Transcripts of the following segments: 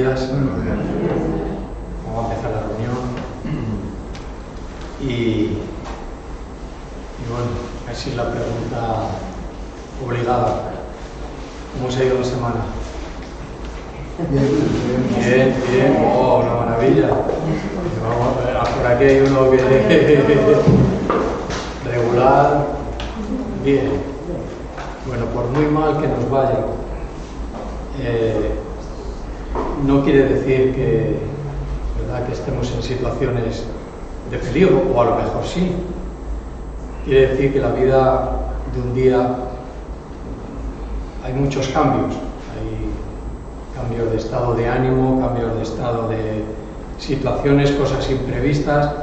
días. Vamos a empezar la reunión. Y bueno, así es la pregunta obligada. ¿Cómo se ha ido la semana? Bien. Oh, una maravilla. Vamos, por aquí hay uno que regular. Bien. Bueno, por muy mal que nos vaya, no quiere decir que, ¿verdad?, que estemos en situaciones de peligro, o a lo mejor sí. Quiere decir que la vida de un día hay muchos cambios. Hay cambios de estado de ánimo, cambios de estado de situaciones, cosas imprevistas,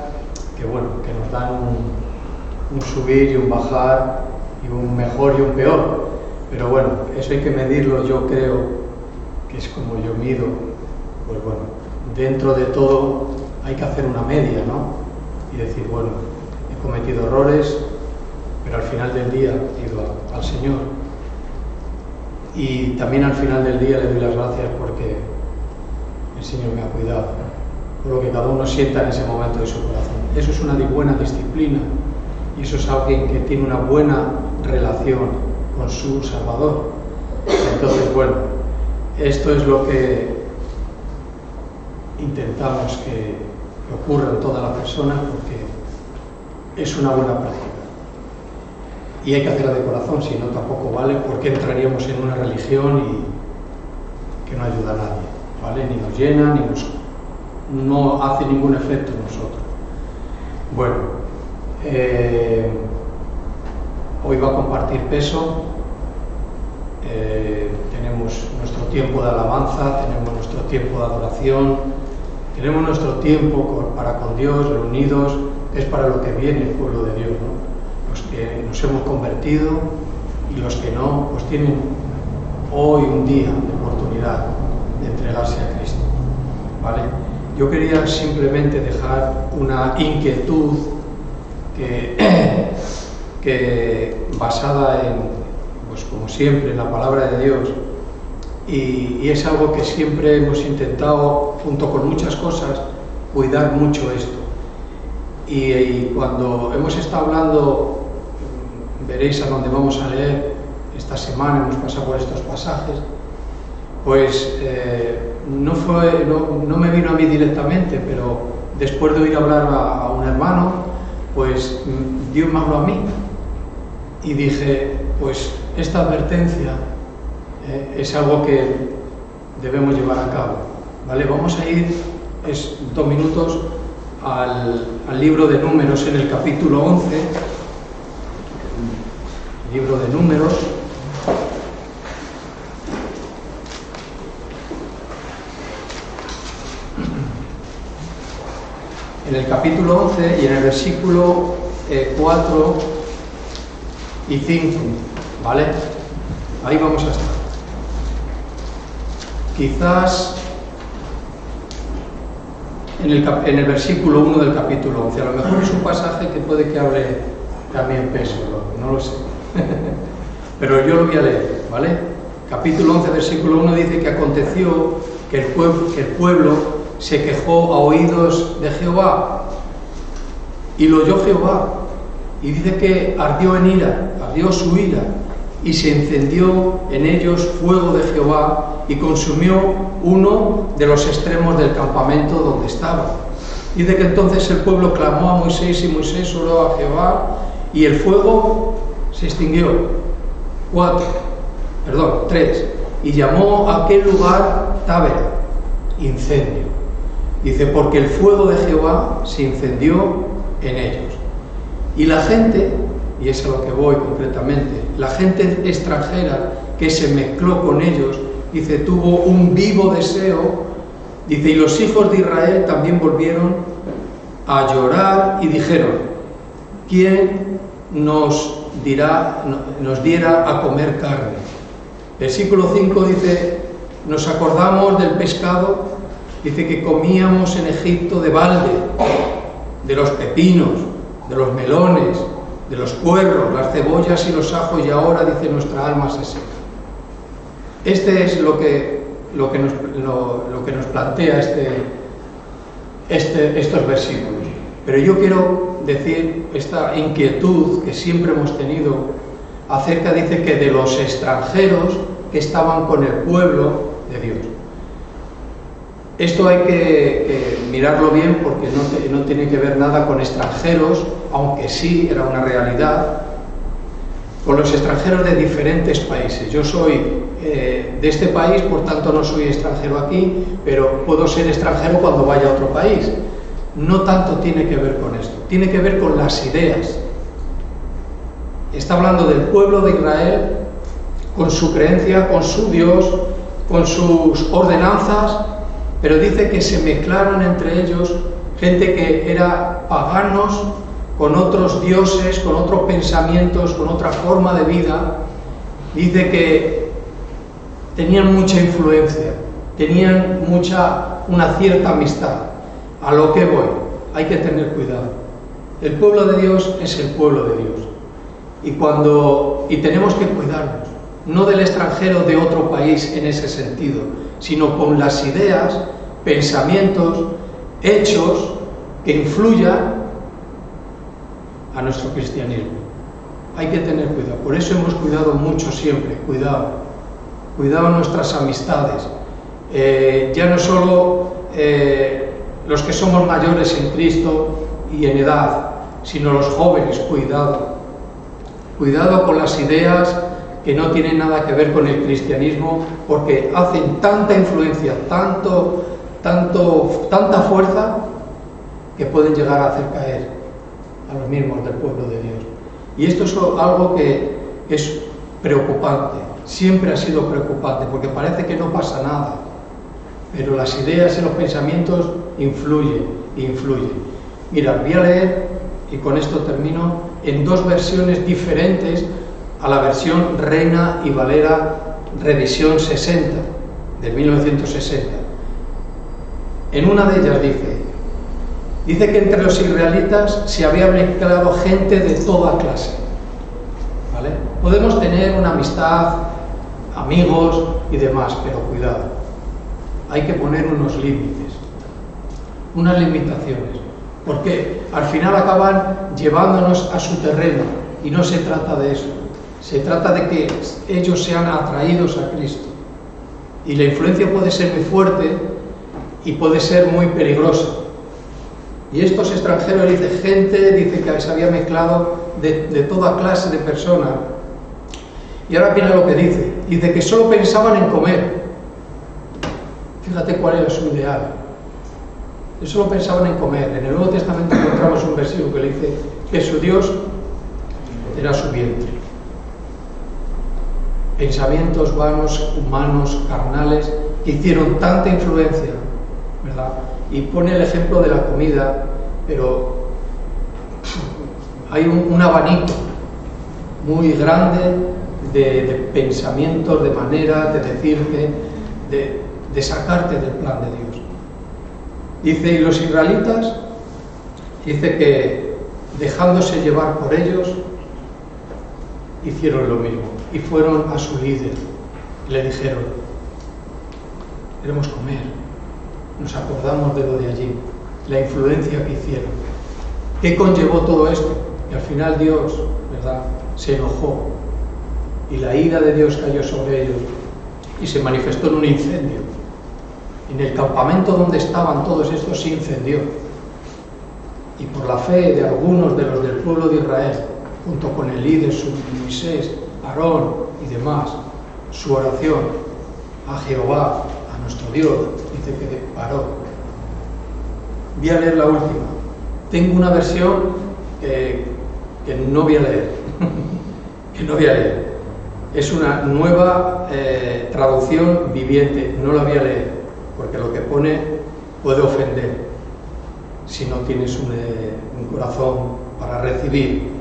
que bueno, que nos dan un subir y un bajar, y un mejor y un peor. Pero bueno, eso hay que medirlo, yo creo, que es como yo mido, pues bueno, dentro de todo hay que hacer una media, ¿no? Y decir, bueno, he cometido errores, pero al final del día he ido al Señor. Y también al final del día le doy las gracias porque el Señor me ha cuidado, por lo que cada uno sienta en ese momento de su corazón. Eso es una buena disciplina, y eso es alguien que tiene una buena relación con su Salvador. Entonces, bueno, esto es lo que intentamos que ocurra en todas las personas, porque es una buena práctica. Y hay que hacerla de corazón, si no tampoco vale, porque entraríamos en una religión y que no ayuda a nadie, ¿vale? Ni nos llena, no hace ningún efecto en nosotros. Bueno, hoy va a compartir peso. Tenemos nuestro tiempo de alabanza, tenemos nuestro tiempo de adoración, tenemos nuestro tiempo para con Dios, reunidos, que es para lo que viene el pueblo de Dios, ¿no? Los que nos hemos convertido y los que no, pues tienen hoy un día de oportunidad de entregarse a Cristo, ¿vale? Yo quería simplemente dejar una inquietud que basada en, pues como siempre, en la palabra de Dios, y es algo que siempre hemos intentado, junto con muchas cosas, cuidar mucho esto. Y cuando hemos estado hablando, veréis a dónde vamos a leer esta semana, hemos pasado por estos pasajes, pues no me vino a mí directamente, pero después de oír hablar a un hermano, pues Dios me habló a mí y dije, pues esta advertencia es algo que debemos llevar a cabo, ¿vale? Vamos a ir 2 minutos al libro de Números, en el capítulo 11, libro de Números, en el capítulo 11 y en el versículo 4 y 5, ¿vale? Ahí vamos a estar. Quizás en el versículo 1 del capítulo 11, a lo mejor es un pasaje que puede que hable también peso, no lo sé. Pero yo lo voy a leer, ¿vale? Capítulo 11, versículo 1 dice que aconteció que el pueblo se quejó a oídos de Jehová, y lo oyó Jehová, y dice que ardió en ira, ardió su ira, y se encendió en ellos fuego de Jehová, y consumió uno de los extremos del campamento donde estaba. Dice que entonces el pueblo clamó a Moisés, y Moisés oró a Jehová, y el fuego se extinguió. 3. Y llamó a aquel lugar Tábera, incendio. Dice, porque el fuego de Jehová se incendió en ellos. Y la gente, y es a lo que voy concretamente, la gente extranjera que se mezcló con ellos, dice, tuvo un vivo deseo, dice, y los hijos de Israel también volvieron a llorar y dijeron, ¿quién nos diera a comer carne? Versículo 5 dice, nos acordamos del pescado, dice que comíamos en Egipto de balde, de los pepinos, de los melones, de los puerros, las cebollas y los ajos, y ahora, dice, nuestra alma se seca. Este es lo que lo que nos plantea estos versículos. Pero yo quiero decir esta inquietud que siempre hemos tenido acerca, dice que de los extranjeros que estaban con el pueblo de Dios. Esto hay que mirarlo bien porque no tiene que ver nada con extranjeros, aunque sí era una realidad, con los extranjeros de diferentes países. Yo soy de este país, por tanto no soy extranjero aquí, pero puedo ser extranjero cuando vaya a otro país. No tanto tiene que ver con esto, tiene que ver con las ideas. Está hablando del pueblo de Israel, con su creencia, con su Dios, con sus ordenanzas, pero dice que se mezclaron entre ellos gente que era paganos, con otros dioses, con otros pensamientos, con otra forma de vida. Dice que tenían mucha influencia, tenían una cierta amistad. A lo que voy, hay que tener cuidado. El pueblo de Dios es el pueblo de Dios. Y tenemos que cuidarnos, no del extranjero de otro país en ese sentido, sino con las ideas, pensamientos, hechos que influyan a nuestro cristianismo. Hay que tener cuidado. Por eso hemos cuidado mucho siempre. Cuidado nuestras amistades. Ya no solo los que somos mayores en Cristo y en edad, sino los jóvenes. Cuidado con las ideas que no tienen nada que ver con el cristianismo, porque hacen tanta influencia, tanta fuerza, que pueden llegar a hacer caer a los mismos del pueblo de Dios. Y esto es algo que es preocupante, siempre ha sido preocupante, porque parece que no pasa nada, pero las ideas y los pensamientos influyen. Mira, voy a leer, y con esto termino, en dos versiones diferentes a la versión Reina y Valera Revisión 60, de 1960. En una de ellas dice que entre los israelitas se había mezclado gente de toda clase. ¿Vale? Podemos tener una amistad, amigos y demás, pero cuidado. Hay que poner unos límites, unas limitaciones, porque al final acaban llevándonos a su terreno, y no se trata de eso. Se trata de que ellos sean atraídos a Cristo. Y la influencia puede ser muy fuerte y puede ser muy peligrosa. Y estos extranjeros, dice que se había mezclado de toda clase de personas. Y ahora mira lo que dice que solo pensaban en comer. Fíjate cuál era su ideal. Ellos solo pensaban en comer. En el Nuevo Testamento encontramos un versículo que le dice que su Dios era su vientre. Pensamientos vanos, humanos, carnales, que hicieron tanta influencia, ¿verdad? Y pone el ejemplo de la comida, pero hay un abanico muy grande de pensamientos, de maneras de decirte, de sacarte del plan de Dios. Dice, y los israelitas, dice que dejándose llevar por ellos, hicieron lo mismo, y fueron a su líder, y le dijeron, queremos comer. Nos acordamos de lo de allí, la influencia que hicieron. ¿Qué conllevó todo esto? Y al final Dios, ¿verdad?, se enojó, y la ira de Dios cayó sobre ellos, y se manifestó en un incendio. En el campamento donde estaban todos estos se incendió. Y por la fe de algunos de los del pueblo de Israel, junto con el líder, Moisés, Aarón y demás, su oración a Jehová, a nuestro Dios, dice que paró. Voy a leer la última. Tengo una versión que no voy a leer. Es una nueva traducción viviente, no la voy a leer, porque lo que pone puede ofender si no tienes un corazón para recibir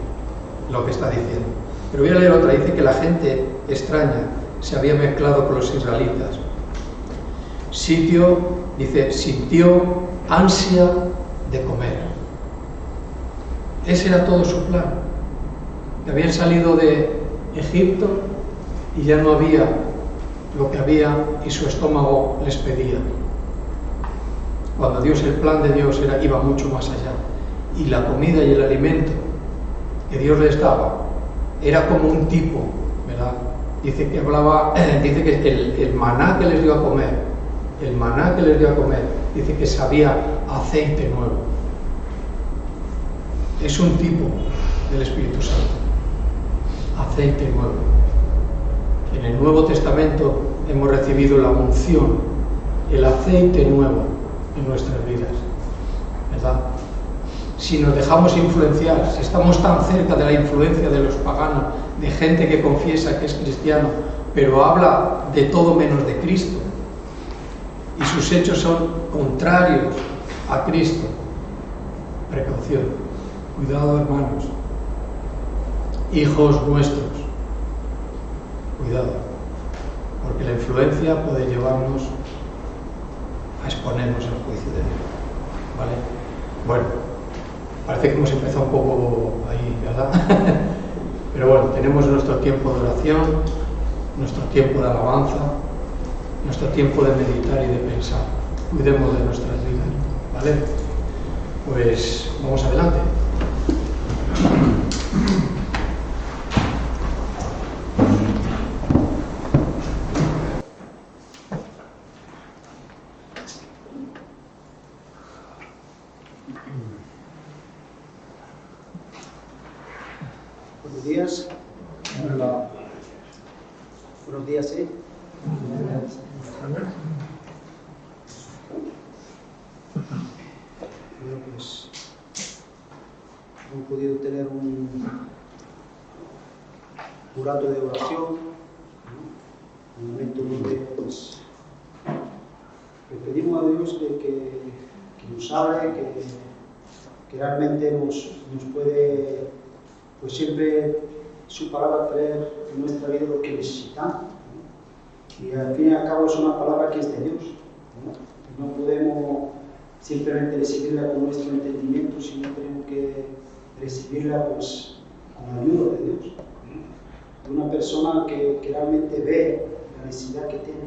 lo que está diciendo. Pero voy a leer otra. Dice que la gente extraña se había mezclado con los israelitas. Sintió ansia de comer. Ese era todo su plan. Que habían salido de Egipto y ya no había lo que había y su estómago les pedía. Cuando Dios, el plan de Dios iba mucho más allá. Y la comida y el alimento que Dios les daba era como un tipo, ¿verdad? Dice que el maná que les dio a comer, dice que sabía aceite nuevo. Es un tipo del Espíritu Santo, aceite nuevo. En el Nuevo Testamento hemos recibido la unción, el aceite nuevo en nuestras vidas, ¿verdad? Si nos dejamos influenciar, si estamos tan cerca de la influencia de los paganos, de gente que confiesa que es cristiano, pero habla de todo menos de Cristo, y sus hechos son contrarios a Cristo, precaución, cuidado, hermanos, hijos nuestros, cuidado, porque la influencia puede llevarnos a exponernos al juicio de Dios, ¿vale? Bueno, parece que hemos empezado un poco ahí, ¿verdad? Pero bueno, tenemos nuestro tiempo de oración, nuestro tiempo de alabanza, nuestro tiempo de meditar y de pensar. Cuidemos de nuestras vidas, ¿vale? Pues vamos adelante. Buenos días. Hola. Buenos días, ¿eh? Bueno, pues hemos podido tener un rato de oración, ¿no? Un momento donde pues, le pedimos a Dios que nos hable, que realmente nos puede, pues siempre su palabra traer en nuestra vida lo que necesitamos, ¿no? Y al fin y al cabo es una palabra que es de Dios, ¿no? No podemos simplemente recibirla con nuestro entendimiento, sino tenemos que recibirla pues con la ayuda de Dios, ¿no? Una persona que realmente ve la necesidad que tiene,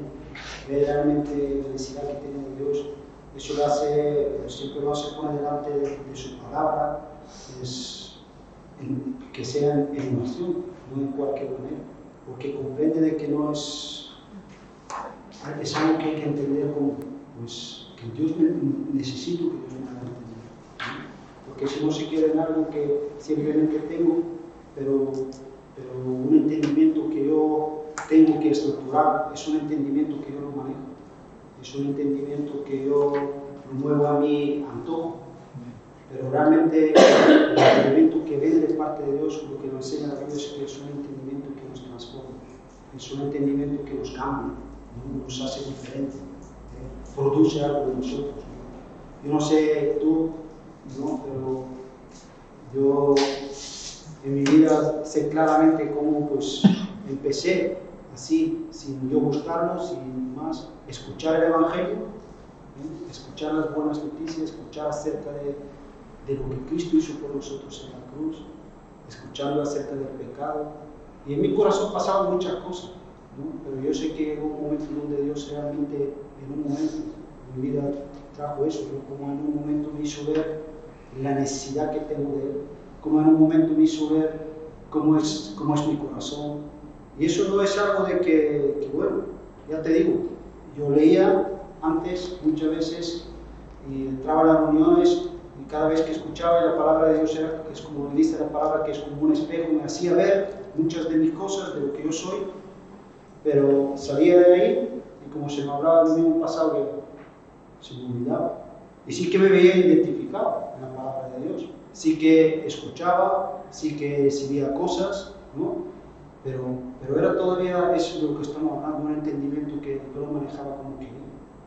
ve realmente la necesidad que tiene de Dios, eso lo hace, siempre lo hace poner delante de su palabra, que sea en oración, no en cualquier manera, porque comprende de que no es algo que hay que entender como, pues, que Dios necesito que Dios me haga entender, ¿no? Porque si no se quiere en algo que simplemente tengo, pero un entendimiento que yo tengo que estructurar, es un entendimiento que yo no manejo, es un entendimiento que yo promuevo a mi antojo. Pero realmente el entendimiento que viene de parte de Dios, lo que nos enseña la Biblia es que es un entendimiento que nos transforma, es un entendimiento que nos cambia, ¿no? Nos hace diferente, produce algo de nosotros, ¿no? Yo no sé tú, ¿no? Pero yo en mi vida sé claramente cómo pues empecé así, sin yo buscarlo, sin más, escuchar el Evangelio, ¿no? Escuchar las buenas noticias, escuchar acerca de lo que Cristo hizo por nosotros en la cruz, escuchando acerca del pecado. Y en mi corazón pasaban muchas cosas, ¿no? Pero yo sé que hubo un momento donde Dios realmente, en un momento en mi vida trajo eso, ¿no? Como en un momento me hizo ver la necesidad que tengo de Él, como en un momento me hizo ver cómo es mi corazón. Y eso no es algo de que bueno, ya te digo, yo leía antes muchas veces y entraba a las reuniones. Y cada vez que escuchaba la palabra de Dios es como dice la palabra, que es como un espejo, me hacía ver muchas de mis cosas, de lo que yo soy, pero salía de ahí y como se me hablaba del mismo pasado, se me olvidaba. Y sí que me veía identificado en la palabra de Dios, sí que escuchaba, sí que recibía cosas, ¿no? Pero era todavía eso de lo que estamos hablando, un entendimiento que yo lo manejaba como quería.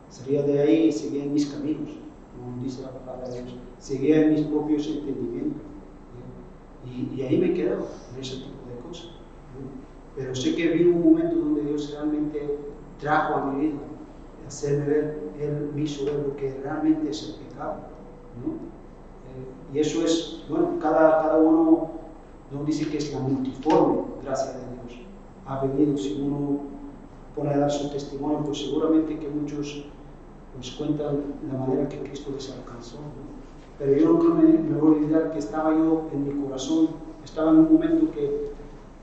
Salía de ahí y seguía en mis caminos, como dice la palabra de Dios, seguía en mis propios entendimientos, ¿no? Y ahí me quedaba en ese tipo de cosas, ¿no? Pero sé que vino un momento donde Dios realmente trajo a mi vida, hacerme ver, Él me hizo ver lo que realmente es el pecado, ¿no? Y eso es, bueno, cada uno nos dice que es la multiforme gracia de Dios. Ha venido, si uno pone a dar su testimonio, pues seguramente que muchos pues cuentan la manera que Cristo les alcanzó, ¿no? Pero yo nunca me voy a olvidar que estaba yo en mi corazón, estaba en un momento que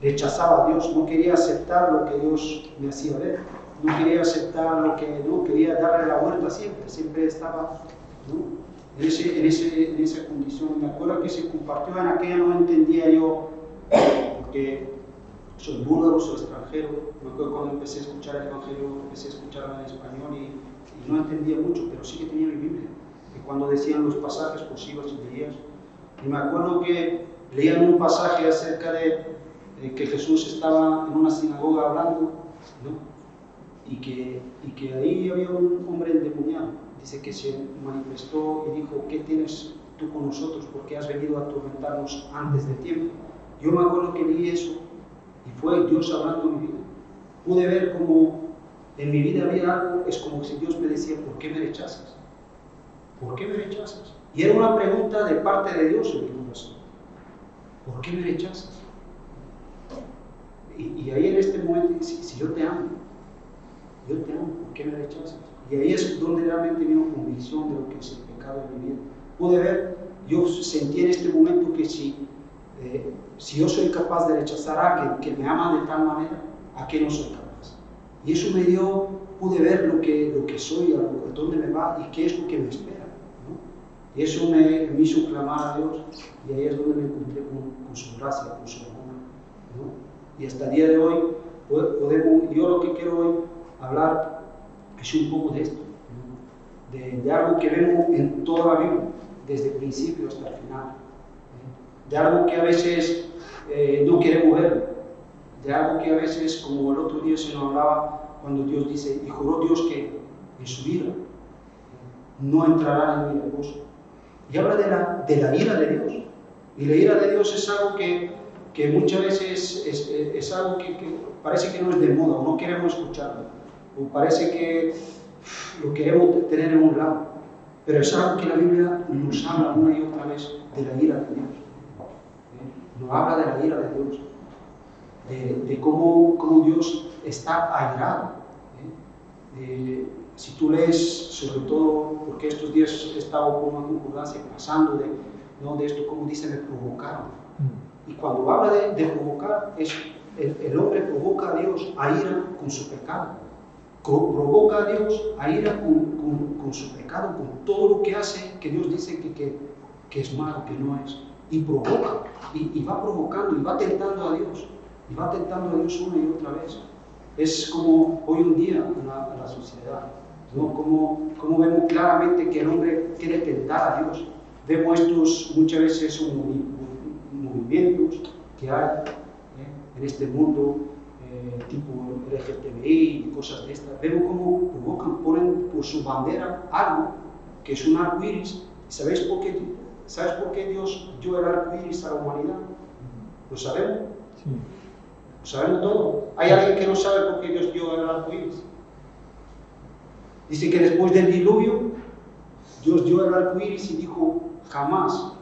rechazaba a Dios, no quería aceptar lo que Dios me hacía ver, no quería aceptar lo que no, quería darle la vuelta siempre estaba, ¿no?, en esa condición. Me acuerdo que se compartió en aquella, no entendía yo, porque soy búlgaro, soy extranjero. Me acuerdo cuando empecé a escuchar el Evangelio, empecé a escucharlo en español y no entendía mucho, pero sí que tenía mi Biblia. Y cuando decían los pasajes, pues ibas y leías. Y me acuerdo que leían un pasaje acerca de que Jesús estaba en una sinagoga hablando, ¿no?, y que ahí había un hombre endemoniado. Dice que se manifestó y dijo: ¿qué tienes tú con nosotros? Porque has venido a atormentarnos antes de tiempo. Yo me acuerdo que leí eso y fue Dios hablando en mi vida. Pude ver como en mi vida había algo, es como si Dios me decía: ¿por qué me rechazas? ¿Por qué me rechazas? Y era una pregunta de parte de Dios en mi corazón. ¿Por qué me rechazas? Y ahí en este momento, si yo te amo, ¿por qué me rechazas? Y ahí es donde realmente vino convicción de lo que es el pecado en mi vida. Pude ver, yo sentí en este momento que si yo soy capaz de rechazar a alguien que me ama de tal manera, ¿a qué no soy capaz? Y eso me dio, pude ver lo que soy, a dónde me va y qué es lo que me espera, ¿no? Y eso me hizo clamar a Dios, y ahí es donde me encontré con su gracia, con su amor, ¿no? Y hasta el día de hoy, yo lo que quiero hoy hablar es un poco de esto, ¿no?, de algo que vemos en toda la Biblia, desde el principio hasta el final, de algo que a veces no queremos ver, de algo que a veces, como el otro día se nos hablaba, cuando Dios dice: y juró Dios que en su ira no entrará en mi reposo. Y habla de la ira de Dios, y la ira de Dios es algo que muchas veces es algo que parece que no es de moda, o no queremos escucharlo, o parece que lo queremos tener en un lado, pero es algo que la Biblia nos habla una y otra vez de la ira de Dios. Nos habla de la ira de Dios, de cómo Dios está airado. Si tú lees, sobre todo, porque estos días he estado con una concordancia pasando de esto, como dice, me provocaron. Y cuando habla de provocar, el hombre provoca a Dios a ira con su pecado. Provoca a Dios a ira con su pecado, con todo lo que hace, que Dios dice que es malo, que no es. Y provoca, y va provocando, y va tentando a Dios. Y va tentando a Dios una y otra vez. Es como hoy en día en la sociedad, ¿no? Como vemos claramente que el hombre quiere tentar a Dios. Vemos estos muchas veces movimientos que hay en este mundo, tipo LGTBI y cosas de estas. Vemos cómo provocan, ponen por su bandera algo que es un arco iris. ¿Sabes por qué Dios dio el arco iris a la humanidad? ¿Lo sabemos? Sí. ¿Lo sabemos todo? ¿Hay alguien que no sabe por qué Dios dio el arco iris? Dice que después del diluvio, Dios dio el arco iris y dijo: jamás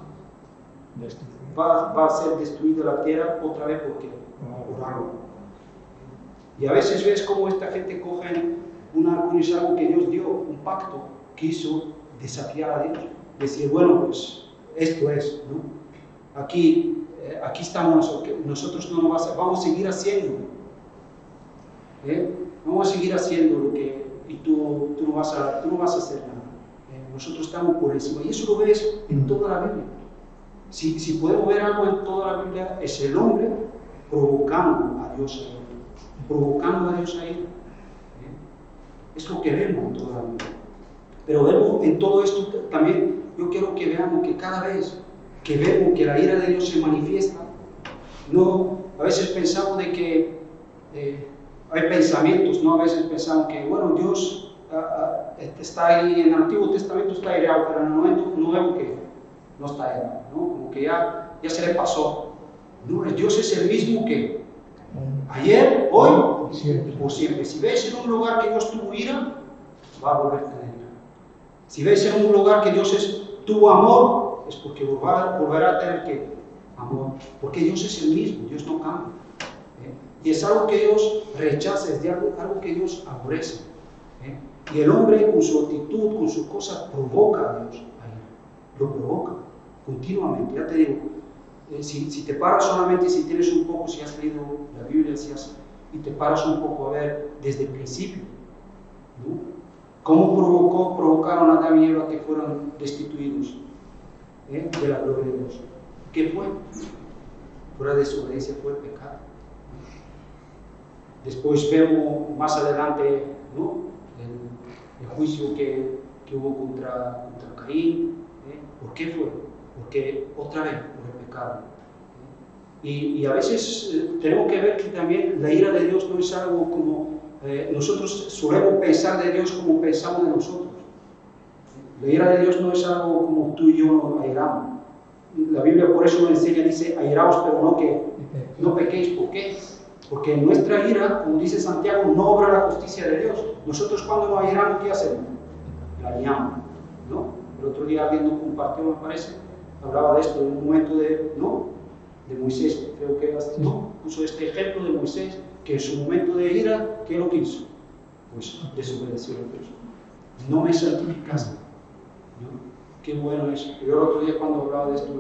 va a ser destruida la tierra otra vez. ¿Por qué? Por algo. Y a veces ves cómo esta gente coge un arco iris, algo que Dios dio, un pacto que hizo, desafiar a Dios. Decir: bueno, pues esto es, ¿no? Aquí estamos, nosotros no nos vamos a seguir haciendo. Vamos a seguir haciendo lo que, y tú no vas a hacer nada. Nosotros estamos por encima. Y eso lo ves en toda la Biblia. Si podemos ver algo en toda la Biblia, es el hombre provocando a Dios a ira. Provocando a Dios a ira. Es lo que vemos en toda la Biblia. Pero vemos en todo esto también, yo quiero que veamos que cada vez que vemos que la ira de Dios se manifiesta, a veces pensamos de que hay pensamientos, ¿no? A veces pensamos que, bueno, Dios está ahí, en el Antiguo Testamento está airado, pero en el Nuevo que no está airado, ¿no? Como que ya se le pasó. No, Dios es el mismo que ayer, hoy, por siempre. Si veis en un lugar que Dios tuvo ira, va a volver a tener ira. Si veis en un lugar que Dios tuvo amor, es porque volverá a tener que amor. Porque Dios es el mismo, Dios no cambia. Y es algo que Dios rechaza, es algo que Dios aborrece. Y el hombre con su actitud, con sus cosas, provoca a Dios. Lo provoca continuamente. Ya te digo, si te paras solamente, si tienes un poco, si has leído la Biblia, y te paras un poco a ver desde el principio, ¿no? ¿Cómo provocaron a Adán y Eva que fueran destituidos de la gloria de Dios? ¿Qué fue? Fue la desobediencia, fue el pecado. Después vemos más adelante, ¿no?, el juicio que hubo contra Caín. ¿Por qué fue? Porque otra vez, por el pecado. Y a veces tenemos que ver que también la ira de Dios no es algo como nosotros solemos pensar de Dios como pensamos de nosotros. La ira de Dios no es algo como tú y yo nos airamos. La Biblia por eso nos enseña, dice, airaos, pero no pequéis. ¿Por qué? Porque en nuestra ira, como dice Santiago, no obra la justicia de Dios. Nosotros cuando nos airamos, ¿qué hacemos? La liamos, ¿no? El otro día alguien nos compartió, me parece, hablaba de esto, en un momento de Moisés, creo que puso este ejemplo de Moisés, que en su momento de ira, ¿qué lo que hizo? Pues desobedeció a Dios. No me santificaste, ¿no? Qué bueno es. Yo el otro día cuando hablaba de esto,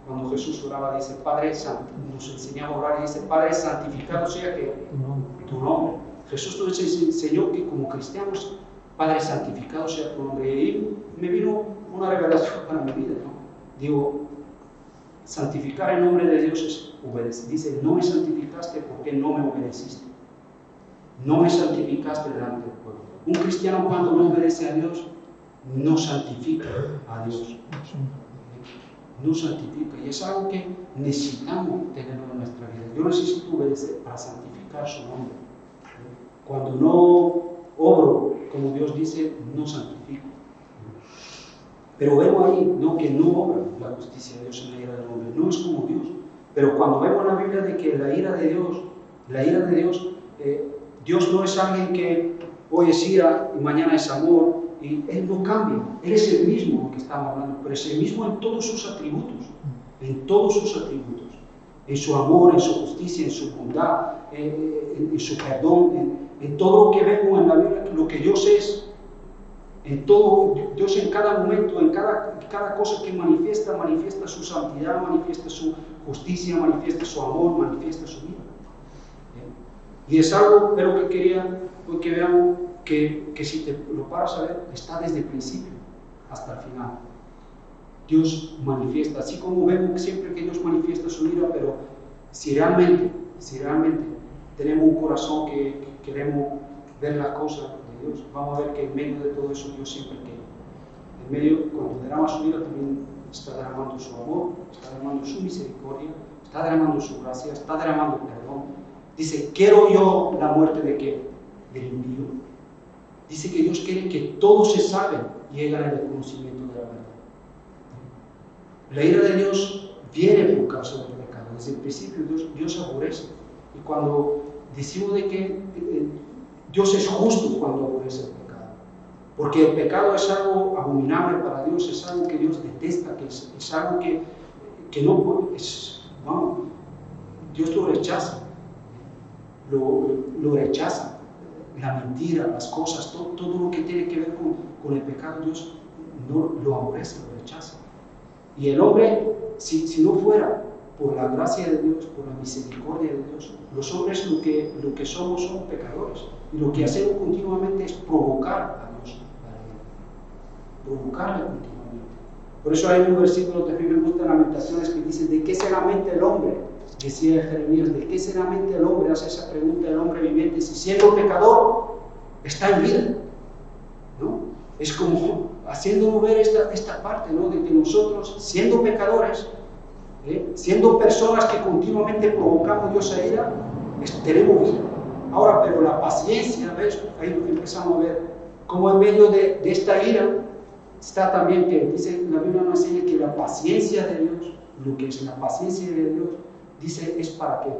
cuando Jesús oraba, dice, Padre Santo, nos enseñaba a orar y dice, Padre, santificado sea que tu nombre. Jesús nos enseñó que como cristianos, Padre, santificado sea tu nombre. Y me vino una revelación para mi vida, ¿no? Digo, santificar el nombre de Dios es obedecer. Dice, no me santificaste porque no me obedeciste. No me santificaste delante del pueblo. Un cristiano cuando no obedece a Dios, no santifica a Dios. No santifica. Y es algo que necesitamos tenerlo en nuestra vida. Yo necesito obedecer para santificar su nombre. Cuando no obro como Dios dice, no santifico. Pero vemos ahí, ¿no?, que no obra la justicia de Dios en la ira del hombre. No es como Dios. Pero cuando vemos en la Biblia de que la ira de Dios, Dios no es alguien que hoy es ira y mañana es amor. Y Él no cambia, Él es el mismo que estamos hablando, pero es el mismo en todos sus atributos, en su amor, en su justicia, en su bondad, en su perdón, en todo lo que vemos en la Biblia, lo que Dios es, en todo, Dios en cada momento, en cada cosa que manifiesta su santidad, manifiesta su justicia, manifiesta su amor, manifiesta su vida. Y es algo, pero que quería que veamos, que si te lo paras a ver, está desde el principio hasta el final. Dios manifiesta, así como vemos siempre que Dios manifiesta su ira, pero si realmente tenemos un corazón que queremos ver las cosas de Dios, vamos a ver que en medio de todo eso Dios siempre quiere. En medio, cuando derrama su ira, también está derramando su amor, está derramando su misericordia, está derramando su gracia, está derramando perdón. Dice, ¿quiero yo la muerte de qué? Del impío. Dice que Dios quiere que todos se salven y lleguen al conocimiento de la verdad. La ira de Dios viene por causa del pecado. Desde el principio Dios aborrece. Y cuando decimos de que Dios es justo cuando aborrece el pecado, porque el pecado es algo abominable para Dios, es algo que Dios detesta, que es algo que no puede, Dios lo rechaza, lo rechaza. La mentira, las cosas, todo lo que tiene que ver con el pecado, Dios no lo aborrece, lo rechaza. Y el hombre, si no fuera por la gracia de Dios, por la misericordia de Dios, los hombres lo que somos pecadores. Y lo que hacemos continuamente es provocar a Dios para él. Provocarle continuamente. Por eso hay un versículo que a mí me gusta en Lamentaciones que dice, ¿de qué se lamenta el hombre? Decía Jeremías, ¿de qué se lamenta el hombre? Hace esa pregunta el hombre viviente, si siendo pecador está en vida, ¿no? Es como haciéndonos ver esta parte, ¿no?, de que nosotros, siendo pecadores, siendo personas que continuamente provocamos Dios a ira, tenemos vida. Ahora, pero la paciencia, ¿ves? Ahí empezamos a ver cómo en medio de esta ira está también que dice la Biblia nos enseña que la paciencia de Dios, lo que es la paciencia de Dios, dice, ¿es para qué?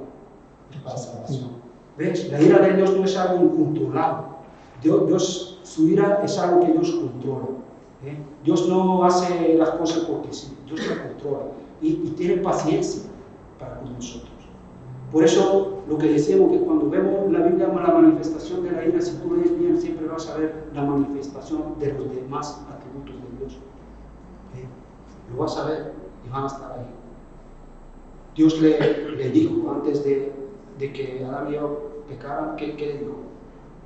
Es para salvación. ¿Ves? La ira de Dios no es algo incontrolable. Dios, su ira es algo que Dios controla. Dios no hace las cosas porque sí, Dios la controla. Y tiene paciencia para con nosotros. Por eso lo que decíamos que cuando vemos la Biblia la manifestación de la ira, si tú lees bien, siempre vas a ver la manifestación de los demás atributos de Dios. Lo vas a ver y van a estar ahí. Dios le dijo antes de que Adán y Eva pecaran, ¿qué le dijo?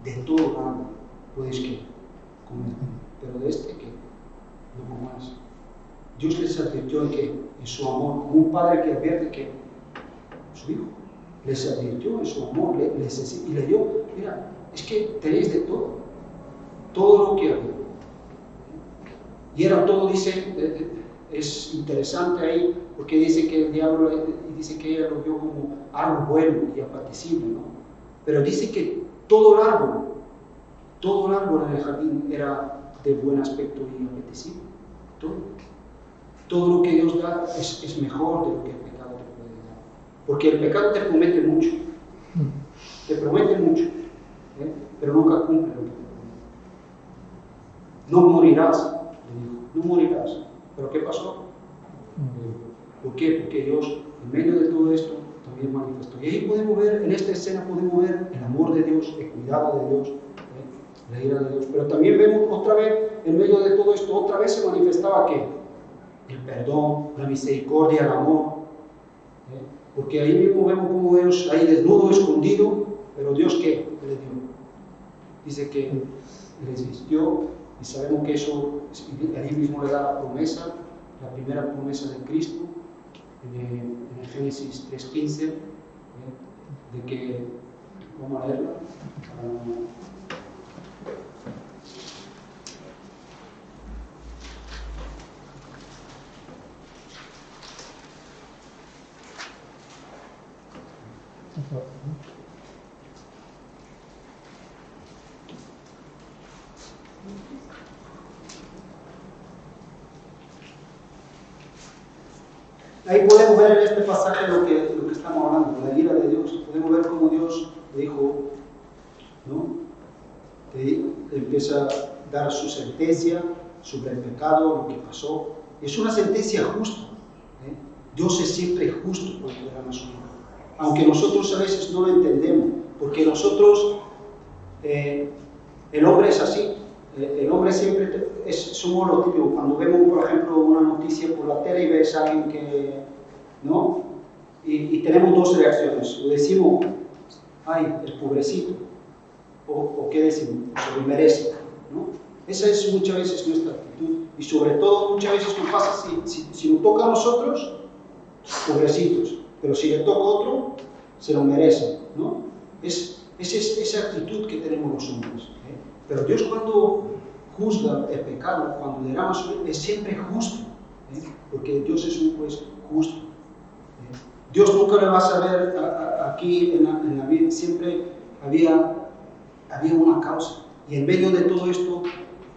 De todo árbol puedes comer, pero de este que no comas. Dios les advirtió en su amor, como un padre que advierte que su hijo les advirtió en su amor y le dio, mira, es que tenéis de todo lo que había. Y era todo, dice, es interesante ahí, porque dice que el diablo, dice que ella lo vio como algo bueno y apetecible, ¿no? Pero dice que todo el árbol en el jardín era de buen aspecto y apetecible. Todo lo que Dios da es mejor de lo que el pecado te puede dar. Porque el pecado te promete mucho, pero nunca cumple lo que te promete. No morirás, le dijo, no morirás. ¿Pero qué pasó? ¿Por qué? Porque Dios, en medio de todo esto, también manifestó. Y ahí podemos ver, en esta escena podemos ver el amor de Dios, el cuidado de Dios, la ira de Dios. Pero también vemos otra vez, en medio de todo esto, otra vez se manifestaba ¿qué? El perdón, la misericordia, el amor. Porque ahí mismo vemos como Dios, ahí desnudo, escondido, pero Dios ¿qué le dio? Dice que les vistió, y sabemos que eso, ahí mismo le da la promesa, la primera promesa de Cristo, en el Génesis 3:15, de que, vamos a leerla. Ahí podemos ver en este pasaje lo que estamos hablando, la ira de Dios. Podemos ver cómo Dios le dijo, ¿no? Que empieza a dar su sentencia sobre el pecado, lo que pasó. Es una sentencia justa. Dios es siempre justo cuando derrama su ira. Aunque nosotros a veces no lo entendemos, porque nosotros, el hombre es así. El hombre siempre somos lo típico. Cuando vemos, por ejemplo, una noticia por la tele y ves a alguien que, ¿no? Y tenemos dos reacciones. O decimos, ay, el pobrecito. O ¿qué decimos? Se lo merece, ¿no? Esa es muchas veces nuestra actitud. Y sobre todo, muchas veces nos pasa si nos toca a nosotros, pobrecitos. Pero si le toca a otro, se lo merece, ¿no? Es esa actitud que tenemos los hombres. Pero Dios cuando juzga el pecado, cuando derrama su ira, es siempre justo, porque Dios es un juez justo. Dios nunca le vas a ver aquí en la vida, siempre había una causa. Y en medio de todo esto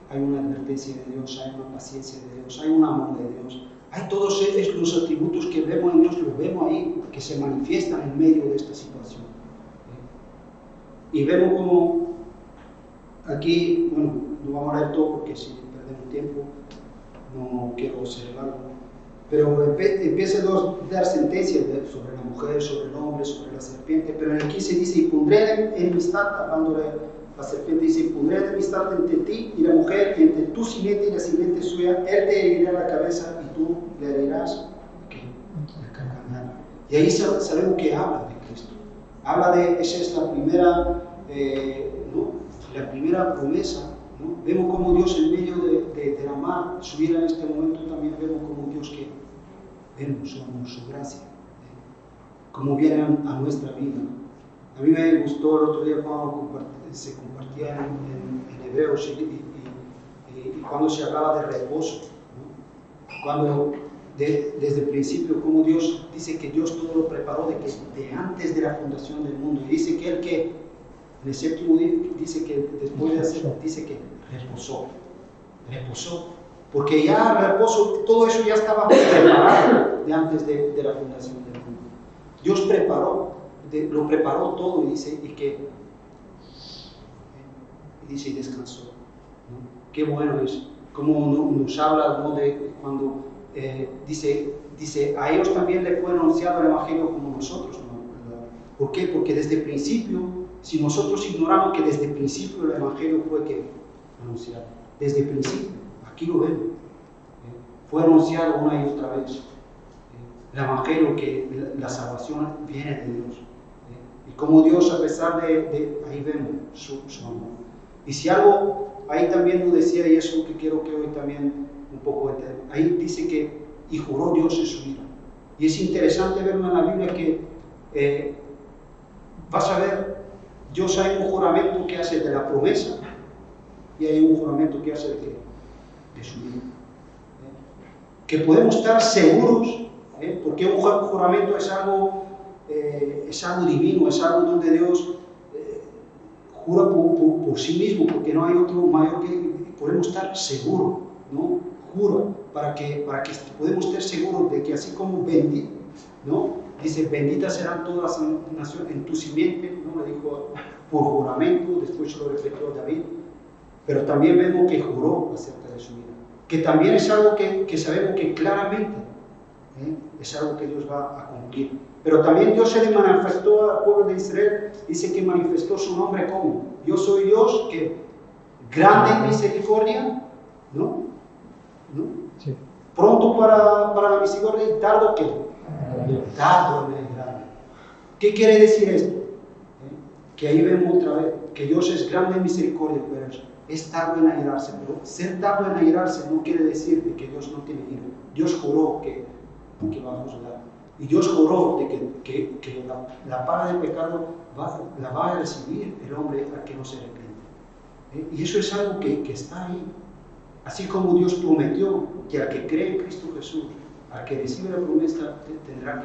hay una advertencia de Dios, hay una paciencia de Dios, hay un amor de Dios. Hay todos los atributos que vemos en Dios, los vemos ahí, que se manifiestan en medio de esta situación. Y vemos como aquí, bueno, no vamos a leer todo porque si perdemos tiempo, no quiero ser largo, pero empieza a dar sentencias sobre la mujer, sobre el hombre, sobre la serpiente, pero en el 15 dice, y pondré enemistad, hablándole la serpiente, dice, y pondré enemistad entre ti y la mujer, y entre tu simiente y la simiente suya, él te herirá la cabeza y tú le herirás el calcañar. Y ahí sabemos que habla de Cristo, habla de, esa es la primera, la primera promesa, ¿no? Vemos como Dios en medio de derramar su ira en este momento, también vemos como Dios que vemos su amor, su gracia, como viene a nuestra vida. A mí me gustó el otro día cuando se compartía en Hebreos y cuando se hablaba de reposo, ¿no? Cuando desde el principio, como Dios dice que Dios todo lo preparó de antes de la fundación del mundo, y dice que Él que en el séptimo día dice que después de hacer, dice que reposó, porque ya el reposo, todo eso ya estaba preparado de antes de la fundación del mundo. Dios lo preparó todo y dice y descansó, ¿no? Qué bueno es, como nos habla, ¿no? De cuando dice, a ellos también les fue anunciado el Evangelio como nosotros, ¿no? ¿Por qué? Porque desde el principio, si nosotros ignoramos que desde el principio el Evangelio fue que anunciado, desde el principio, aquí lo vemos, fue anunciado una y otra vez, el Evangelio, que la salvación viene de Dios, y como Dios, a pesar de ahí vemos su amor. Y si algo, ahí también lo decía, y eso que quiero que hoy también un poco entender, ahí dice que, y juró Dios en su ira. Y es interesante verlo en la Biblia que vas a ver, Dios hay un juramento que hace de la promesa y hay un juramento que hace de su vida. Que podemos estar seguros, porque un juramento es algo divino, es algo donde Dios jura por sí mismo, porque no hay otro mayor que podemos estar seguros, ¿no? Jura para que podemos estar seguros de que así como bendito, ¿no? Dice, benditas serán todas las naciones en tu simiente, ¿no? Le dijo por juramento, después lo repitió David, pero también vemos que juró acerca de su vida, que también es algo que sabemos que claramente es algo que Dios va a cumplir. Pero también Dios se le manifestó al pueblo de Israel, dice que manifestó su nombre como, yo soy Dios que grande en misericordia, ¿no? Sí. Pronto para la misericordia y tardo que tardo en airarse. ¿Qué quiere decir esto? Que ahí vemos otra vez que Dios es grande en misericordia, pero es tardo en airarse. Pero ser tardo en airarse no quiere decir de que Dios no tiene ira. Dios juró que va a juzgar. Y Dios juró de que la paga del pecado la va a recibir el hombre al que no se arrepiente. Y eso es algo que está ahí. Así como Dios prometió que al que cree en Cristo Jesús, al que recibe la promesa, tendrá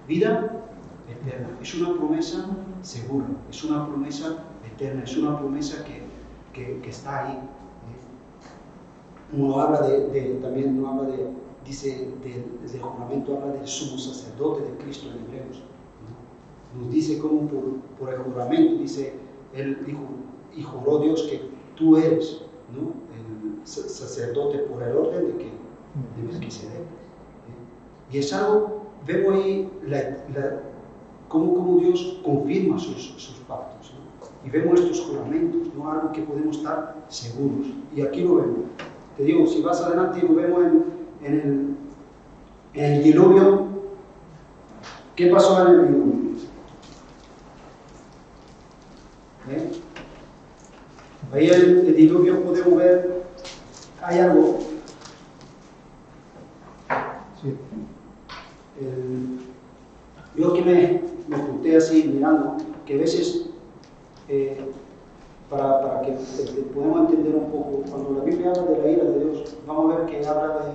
vida eterna. Es una promesa segura, es una promesa eterna, es una promesa que está ahí. Uno habla también no habla dice del juramento, habla del sumo sacerdote de Cristo en Hebreos, ¿no? Nos dice como por el juramento, dice, él dijo, y juró Dios que tú eres, ¿no? El sacerdote por el orden de Melquisedec. Y es algo, vemos ahí cómo Dios confirma sus pactos, ¿no? Y vemos estos juramentos, ¿no? Algo que podemos estar seguros. Y aquí lo vemos. Te digo, si vas adelante, lo vemos en el diluvio. ¿Qué pasó en el diluvio? Ahí en el diluvio podemos ver, hay algo. Sí. Yo que me junté así mirando, que a veces, para que podamos entender un poco, cuando la Biblia habla de la ira de Dios, vamos a ver que habla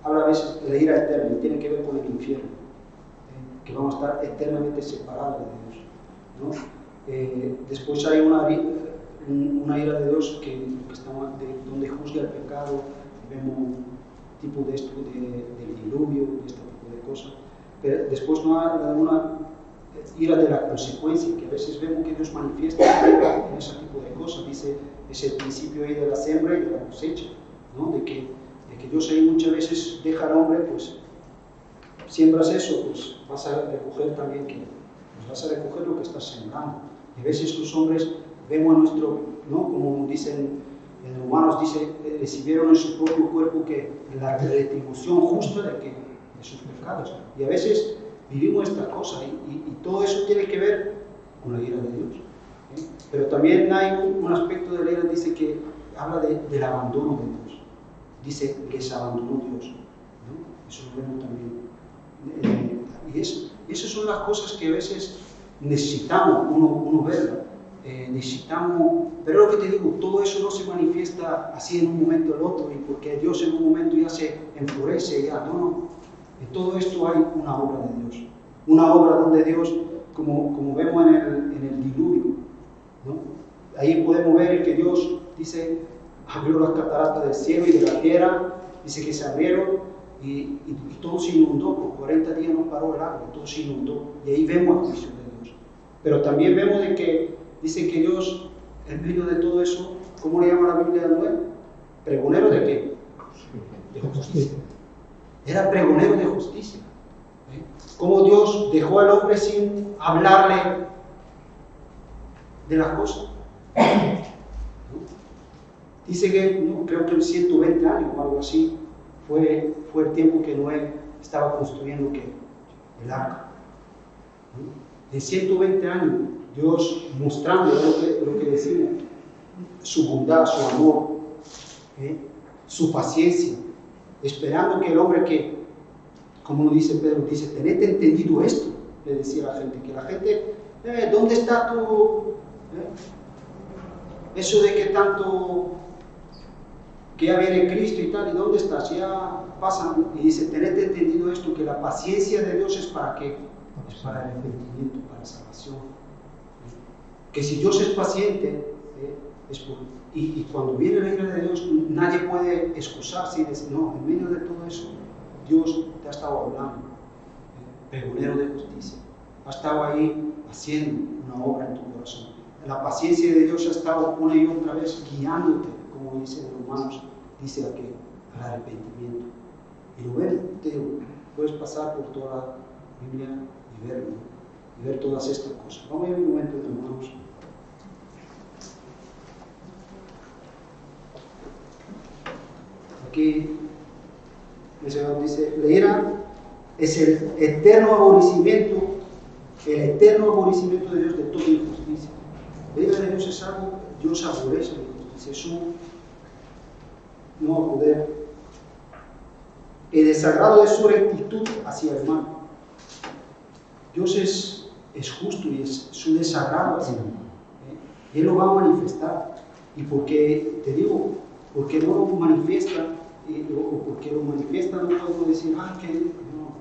a veces de la ira eterna, y tiene que ver con el infierno, que vamos a estar eternamente separados de Dios, ¿no? Después hay una ira de Dios donde juzga el pecado, vemos tipo de esto del diluvio, de este tipo de cosas, pero después no hay una ira de la consecuencia, que a veces vemos que Dios manifiesta en ese tipo de cosas. Dice, es el principio ahí de la siembra y de la cosecha, ¿no? de que Dios ahí muchas veces deja al hombre, pues siembras eso, pues vas a recoger también vas a recoger lo que estás sembrando. Y a veces los hombres vemos a nuestro, ¿no? Como dicen en Romanos, dice, recibieron en su propio cuerpo que la retribución justa de sus pecados. Y a veces vivimos esta cosa y todo eso tiene que ver con la ira de Dios. Pero también hay un aspecto de la ira, dice que habla del abandono de Dios. Dice que se abandonó Dios, ¿no? Eso lo vemos también. Y esas son las cosas que a veces necesitamos uno verla. Necesitamos, pero lo que te digo, todo eso no se manifiesta así en un momento al otro, y porque Dios en un momento ya se enfurece, no. En todo esto hay una obra de Dios, una obra donde Dios, como vemos en el diluvio, ¿no? Ahí podemos ver que Dios dice, abrió las cataratas del cielo y de la tierra, dice que se abrieron y todo se inundó, por 40 días no paró el agua, todo se inundó, y ahí vemos el juicio de Dios. Pero también vemos dice que Dios, en medio de todo eso, ¿cómo le llama la Biblia a Noé? ¿Pregonero de qué? De justicia. Era pregonero de justicia. Cómo Dios dejó al hombre sin hablarle de las cosas. Dice que, no, creo que en 120 años o algo así, fue el tiempo que Noé estaba construyendo el arca. En 120 años, Dios mostrando lo que decimos, su bondad, su amor, su paciencia, esperando que el hombre que, como dice Pedro, dice, tened entendido esto, le decía a la gente, que la gente, ¿dónde está tu, eso de que tanto, que ya viene Cristo y tal, ¿y dónde estás? Ya pasan, y dice, tened entendido esto, que la paciencia de Dios es para qué, es para el arrepentimiento, para la salvación, que si Dios es paciente, es por, y cuando viene la ira de Dios, nadie puede excusarse y decir, no, en medio de todo eso, Dios te ha estado hablando, pregonero de justicia, ha estado ahí haciendo una obra en tu corazón. La paciencia de Dios ha estado una y otra vez guiándote, como dice en Romanos, dice aquí, al arrepentimiento. Y lo ven, te digo, puedes pasar por toda la Biblia y verlo, y ver todas estas cosas. Vamos a ver un momento de Romanos. Aquí el Señor dice, la ira es el eterno aborrecimiento de Dios de toda injusticia. La ira de Dios es algo, Dios aborrece la injusticia, es un no poder. El desagrado de su rectitud hacia el mal. Dios es justo y es su desagrado hacia el mal. Él lo va a manifestar. Y porque, te digo, porque no lo manifiesta, o porque lo manifiesta, no podemos decir, que no.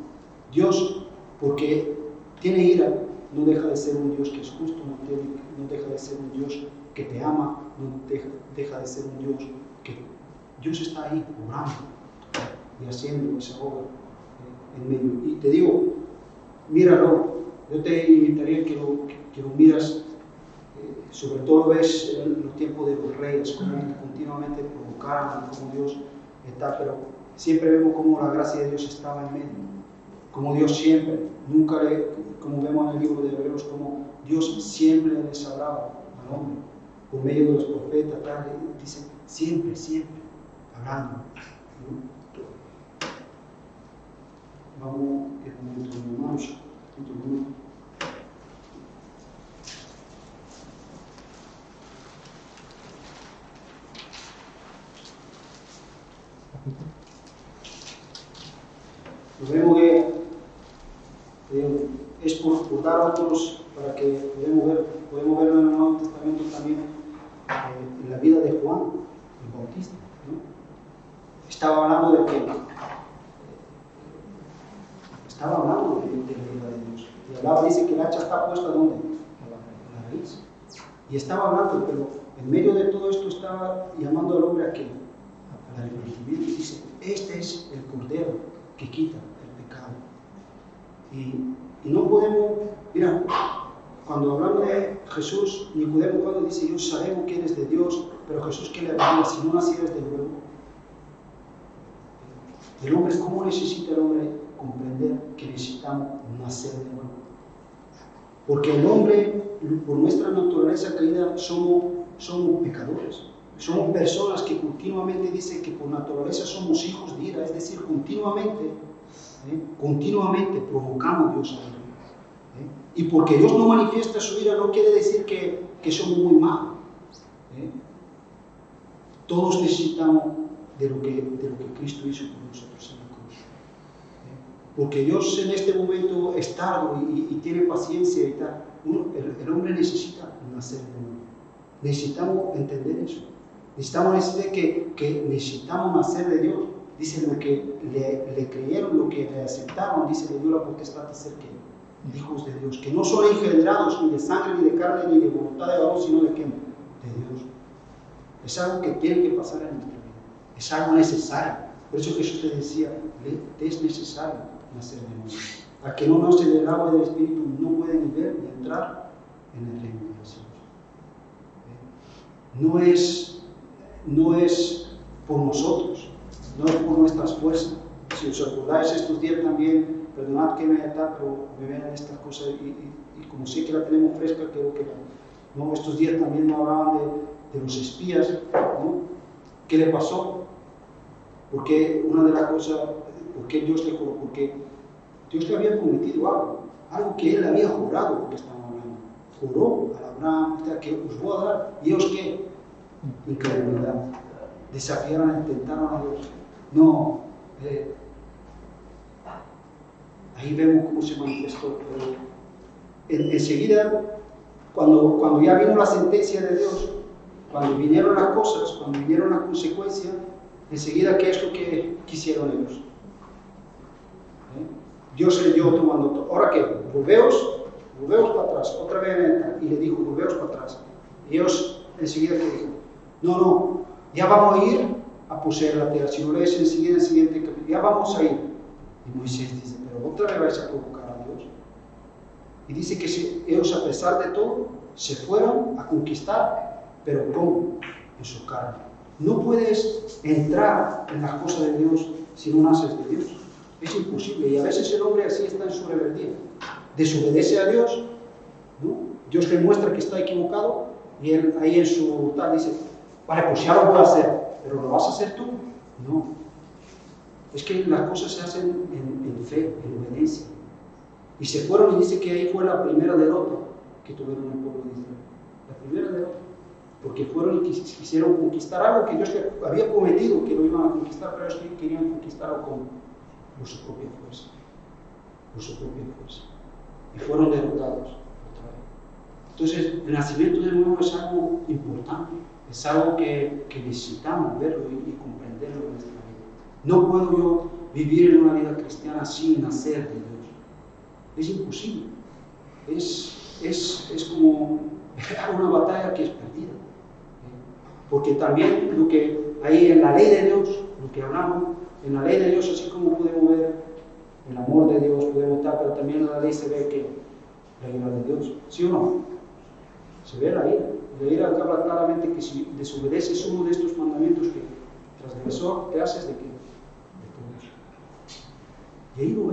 Dios, porque tiene ira, no deja de ser un Dios que es justo, no deja de ser un Dios que te ama, no deja de ser un Dios que Dios está ahí obrando y haciendo esa obra en medio. Y te digo, míralo, yo te invitaría que lo miras, sobre todo ves en los tiempos de los reyes, como continuamente provocaban, como Dios está, pero siempre vemos como la gracia de Dios estaba en medio, como Dios siempre, nunca como vemos en el libro de Hebreos, como Dios siempre les hablaba al hombre, por medio de los profetas, tal, dice, siempre, hablando. Vamos en nuestros hermanos, Lo vemos que es por dar a otros para que podemos verlo en el Nuevo Testamento también, en la vida de Juan el Bautista, ¿no? Estaba hablando de que estaba hablando de la vida de Dios. Y hablaba, dice que el hacha está puesta ¿dónde? En la raíz. Y estaba hablando, pero en medio de todo esto estaba llamando al hombre a que al arrepentimiento. Dice, este es el Cordero que quita el pecado. Y no podemos, mira, cuando hablamos de Jesús, Nicodemo cuando dice, yo sabemos que eres de Dios, pero Jesús que le hablaba, si no nacieras de nuevo. El hombre, ¿cómo necesita el hombre comprender que necesitamos nacer de nuevo? Porque el hombre, por nuestra naturaleza caída, somos pecadores. Somos personas que continuamente dicen que por naturaleza somos hijos de ira, es decir, continuamente provocamos a Dios a ira. Y porque Dios no manifiesta su ira no quiere decir que somos muy malos. Todos necesitamos de lo que Cristo hizo por nosotros en la cruz. Porque Dios en este momento es tardo y tiene paciencia y tal. El hombre necesita nacer de nuevo. Necesitamos entender eso. Necesitamos entender que necesitamos nacer de Dios. Dice lo que le creyeron, lo que le aceptaron, dice le dio la potestad de ser hijos de Dios, que no son engendrados ni de sangre, ni de carne, ni de voluntad de varón, sino de ¿qué? De Dios. Es algo que tiene que pasar en nuestra vida. Es algo necesario. Por eso Jesús te decía, es necesario nacer de nuevo. Al que no nace del agua y del Espíritu no puede ni ver ni entrar en el reino de los cielos. No es por nosotros, no es por nuestras fuerzas. Si os acordáis estos días también perdonad que me tal, pero me ven estas cosas y como sé que la tenemos fresca, creo que ¿no? Estos días también me hablaban de los espías, ¿no? ¿Qué le pasó? Porque una de las cosas, porque Dios le juró, porque Dios le había prometido algo que él había jurado, porque estaban hablando. Juró a Abraham que os voy a dar, y ellos qué? Incredulidad. Desafiaron, intentaron a Dios. No, ahí vemos cómo se manifestó. Enseguida, cuando ya vino la sentencia de Dios, cuando vinieron las cosas, cuando vinieron las consecuencias, enseguida, ¿qué es lo que quisieron ellos? Dios le dio tomando todo. ¿Ahora qué? Volveos para atrás. Otra vez y le dijo, volveos para atrás. Y ellos enseguida que dijo, no, ya vamos a ir a poseer la tierra. Si no lees enseguida en el siguiente capítulo, ya vamos a ir. Y Moisés dice, pero otra vez vais a provocar a Dios. Y dice que ellos, a pesar de todo, se fueron a conquistar, pero ¿cómo? En su carne. No puedes entrar en las cosas de Dios si no naces de Dios. Es imposible. Y a veces el hombre así está en su rebeldía. Desobedece a Dios, ¿no? Dios le muestra que está equivocado y él ahí en su tal dice, vale, pues ya lo voy a hacer, pero ¿lo vas a hacer tú? No. Es que las cosas se hacen en fe, en obediencia. Y se fueron y dice que ahí fue la primera derrota que tuvieron el pueblo de Israel. La primera derrota. Porque fueron y quisieron conquistar algo que Dios les había prometido que lo iban a conquistar, pero ellos querían conquistarlo por su propia fuerza. Por su propia fuerza. Y fueron derrotados otra vez. Entonces, el nacimiento de nuevo es algo importante. Es algo que necesitamos verlo y comprenderlo en nuestra vida. No puedo yo vivir en una vida cristiana sin nacer de Dios. Es imposible. Es como una batalla que es perdida. Porque también lo que hay en la ley de Dios, lo que hablamos, en la ley de Dios, así como podemos ver el amor de Dios, podemos estar, pero también en la ley se ve que la ira de Dios, ¿sí o no? Se ve la ira. La ira habla claramente que si desobedeces uno de estos mandamientos que transgresor, ¿qué haces de qué? De todo. Y ahí lo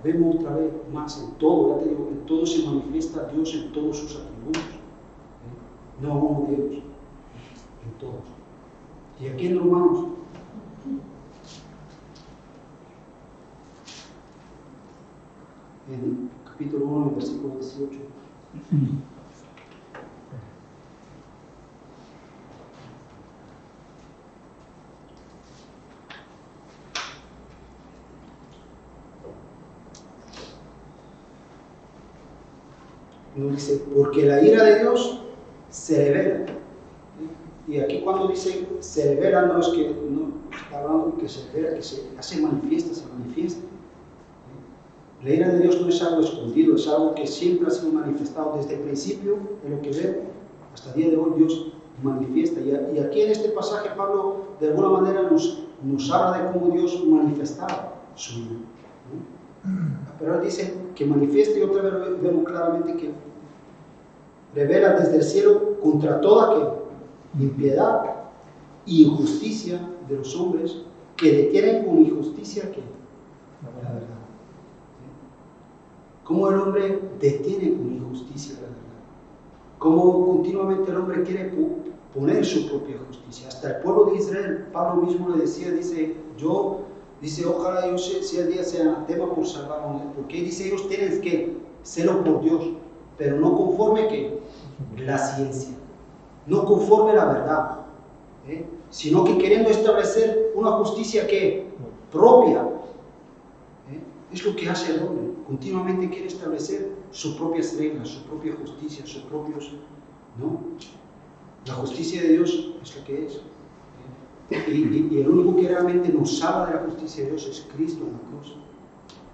vemos otra vez más en todo, ya te digo, en todo se manifiesta Dios en todos sus atributos, no uno de ellos. En todos. Y aquí en Romanos, en capítulo 1, versículo 18. Nos dice, porque la ira de Dios se revela. Y aquí cuando dice se revela, no es que no está hablando de que se revela, que se hace manifiesta, se manifiesta. La ira de Dios no es algo escondido, es algo que siempre ha sido manifestado desde el principio, de lo que veo, hasta el día de hoy Dios manifiesta. Y aquí en este pasaje Pablo de alguna manera nos habla de cómo Dios manifestaba su ira, ¿no? Pero él dice que manifiesta y otra vez vemos claramente que revela desde el cielo contra toda que impiedad e injusticia de los hombres que detienen con injusticia que la verdad. Cómo el hombre detiene con injusticia la verdad. Cómo continuamente el hombre quiere poner su propia justicia. Hasta el pueblo de Israel, Pablo mismo le decía, dice, ojalá yo sea el día sea anatema por salvar a un, porque dice, ellos tienen que celo por Dios, pero no conforme que la ciencia. No conforme la verdad, sino que queriendo establecer una justicia que propia, es lo que hace el hombre, continuamente quiere establecer sus propias reglas, su propia justicia, sus propios, ¿no? La justicia de Dios es lo que es, y el único que realmente nos salva de la justicia de Dios es Cristo en la cruz,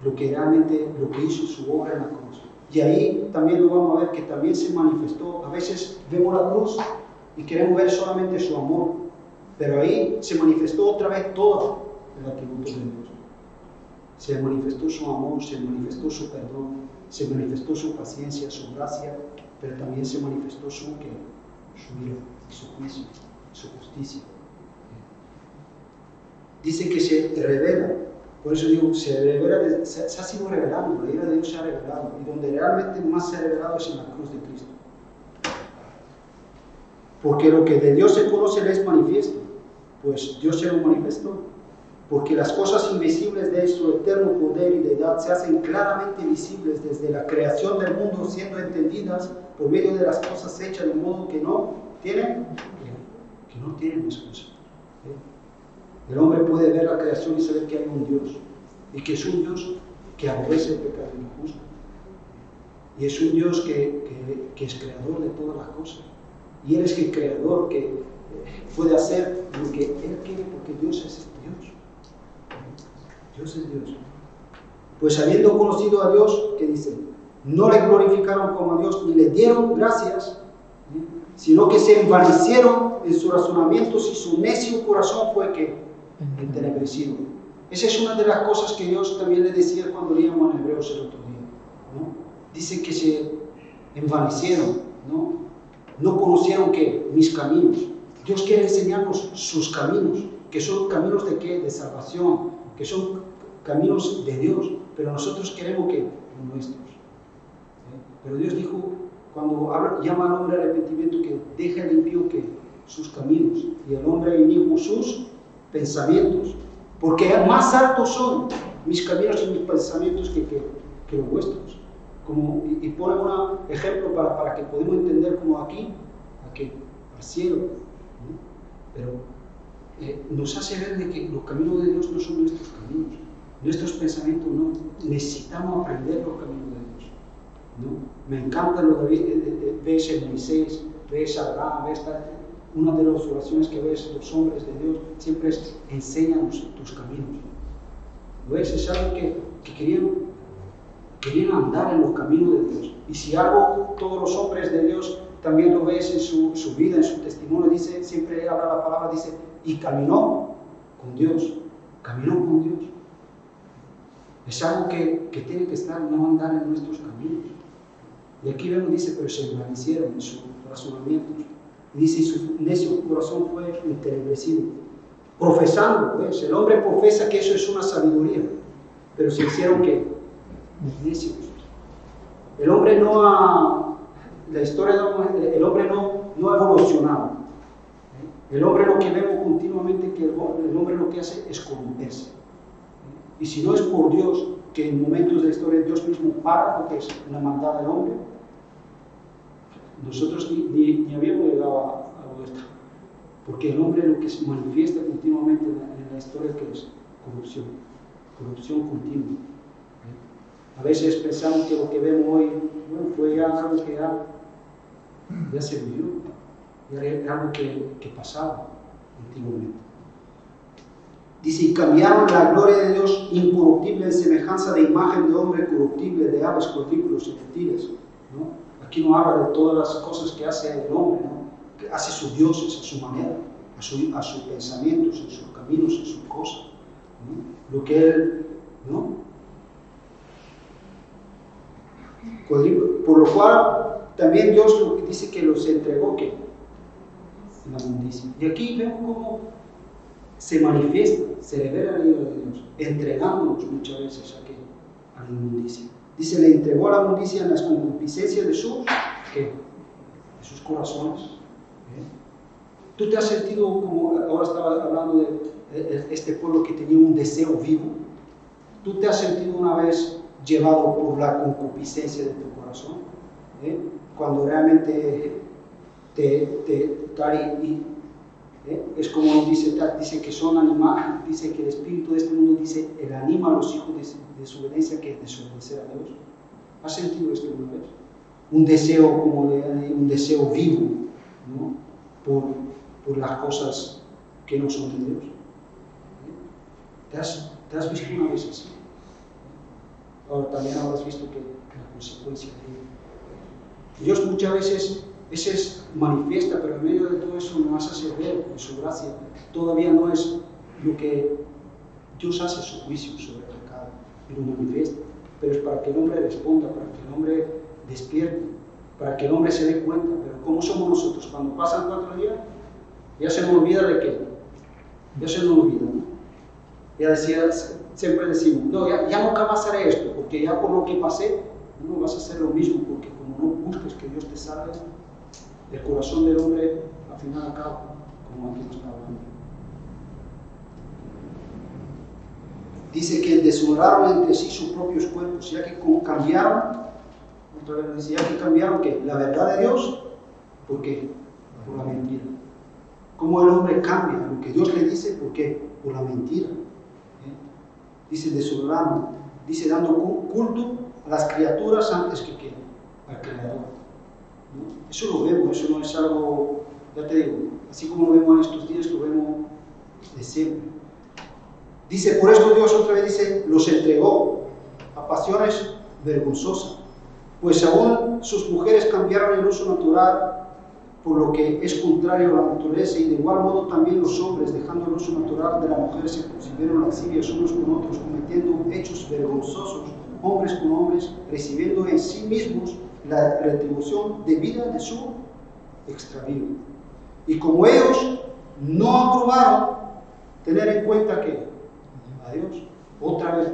lo que hizo su obra en la cruz. Y ahí también lo vamos a ver que también se manifestó. A veces vemos la cruz y queremos ver solamente su amor, pero ahí se manifestó otra vez todo el atributo de Dios. Se manifestó su amor, se manifestó su perdón, se manifestó su paciencia, su gracia, pero también se manifestó su ira, su juicio, su justicia. Dice que se revela Por eso digo, se ha sido revelado, la ira de Dios se ha revelado, y donde realmente más se ha revelado es en la cruz de Cristo. Porque lo que de Dios se conoce le es manifiesto, pues Dios se lo manifestó. Porque las cosas invisibles de su eterno poder y deidad se hacen claramente visibles desde la creación del mundo, siendo entendidas por medio de las cosas hechas, de modo que no tienen excusa. El hombre puede ver la creación y saber que hay un Dios, y que es un Dios que aborrece el pecado injusto, y es un Dios que es creador de todas las cosas, y Él es el creador que puede hacer lo que Él quiere, porque Dios es Dios. Dios es Dios. Pues habiendo conocido a Dios, ¿qué dice? No le glorificaron como a Dios, ni le dieron gracias, sino que se envanecieron en sus razonamientos, y su necio corazón fue que entenebrecido. Esa es una de las cosas que Dios también le decía cuando leíamos en Hebreos el otro día, ¿no? Dice que se envanecieron, no conocieron que mis caminos. Dios quiere enseñarnos sus caminos, que son caminos de qué? De salvación, que son caminos de Dios, pero nosotros queremos que los nuestros. Pero Dios dijo, cuando llama al hombre al arrepentimiento, que deja el impío que sus caminos, y el hombre inicuo sus pensamientos, porque más altos son mis caminos y mis pensamientos que los vuestros. Y pone un ejemplo para que podamos entender como aquí al cielo, ¿no? Pero nos hace ver de que los caminos de Dios no son nuestros caminos, nuestros pensamientos no. Necesitamos aprender los caminos de Dios, ¿no? Me encanta lo que ves en Moisés, ves a Abraham, ves una de las oraciones que ves los hombres de Dios siempre es: enséñanos tus caminos. ¿Ves? Es algo que querían andar en los caminos de Dios. Y si algo todos los hombres de Dios también lo ves en su vida, en su testimonio, dice, siempre habla la palabra, dice, y caminó con Dios. Caminó con Dios. Es algo que tiene que estar, no andar en nuestros caminos. Y aquí vemos, dice, pero se envanecieron en sus razonamientos. Y dice, y su necio corazón fue entenebrecido. Profesando, ¿ves? El hombre profesa que eso es una sabiduría, pero se hicieron que necios. El hombre no ha evolucionado. El hombre, lo que vemos continuamente, que el hombre lo que hace es corromperse. Y si no es por Dios, que en momentos de la historia Dios mismo para lo que es una maldad del hombre, nosotros ni habíamos llegado a lo esto. Porque el hombre lo que se manifiesta continuamente en la historia, que es corrupción continua. A veces pensamos que lo que vemos hoy, fue algo que ya se vivió, era algo que pasaba antiguamente. Dice, y cambiaron la gloria de Dios incorruptible en semejanza de imagen de hombre corruptible, de aves, cuadrúpedos y reptiles, ¿no? Aquí no habla de todas las cosas que hace el hombre, ¿no? Que hace sus dioses a su manera, a sus pensamientos, en sus caminos, en sus cosas, ¿no? Lo que él, ¿no? Por lo cual también Dios lo que dice que los entregó, que la inmundicia. Y aquí vemos cómo se manifiesta, se revela la ira de Dios, entregándonos muchas veces a la inmundicia. Dice, le entregó a la inmundicia en las concupiscencias de sus corazones. ¿Tú te has sentido, como ahora estaba hablando de este pueblo que tenía un deseo vivo? ¿Tú te has sentido una vez llevado por la concupiscencia de tu corazón? Cuando realmente es como dice que son animales, dice que el espíritu de este mundo, dice, él anima a los hijos de desobediencia, que es desobedecer a Dios. ¿Has sentido esto alguna vez? Un deseo un deseo vivo, ¿no? por las cosas que no son de Dios. ¿Te has visto una vez así? Ahora también habrás visto que la consecuencia de Dios muchas veces manifiesta, pero en medio de todo eso nos hace ver en su gracia. Todavía no es lo que Dios hace su juicio sobre el pecado y lo manifiesta, pero es para que el hombre responda, para que el hombre despierte, para que el hombre se dé cuenta. Pero ¿cómo somos nosotros? Cuando pasan 4 días, ya se nos olvida de qué. Ya se nos olvida, ¿no? Ella decía, siempre decimos, no, ya nunca más haré esto, porque ya por lo que pasé, no vas a hacer lo mismo, porque como no busques que Dios te salve, el corazón del hombre al final acaba, como aquí nos está hablando. Dice que deshonraron entre sí sus propios cuerpos, ya que cambiaron, otra vez dice, ya que cambiaron ¿qué? La verdad de Dios, ¿por qué? Por la mentira. ¿Cómo el hombre cambia lo que Dios le dice? ¿Por qué? Por la mentira. Dice deshonraron, dice dando culto a las criaturas antes que ¿qué? Al Creador. ¿No? Eso lo vemos, eso no es algo, ya te digo, así como lo vemos en estos días, lo vemos de siempre. Dice, por esto Dios otra vez dice, los entregó a pasiones vergonzosas, pues aún sus mujeres cambiaron el uso natural por lo que es contrario a la naturaleza, y de igual modo también los hombres, dejando el uso natural de la mujer, se concibieron lascivios unos con otros, cometiendo hechos vergonzosos, hombres con hombres, recibiendo en sí mismos la retribución debida de su extravío. Y como ellos no aprobaron, tener en cuenta que a Dios, otra vez,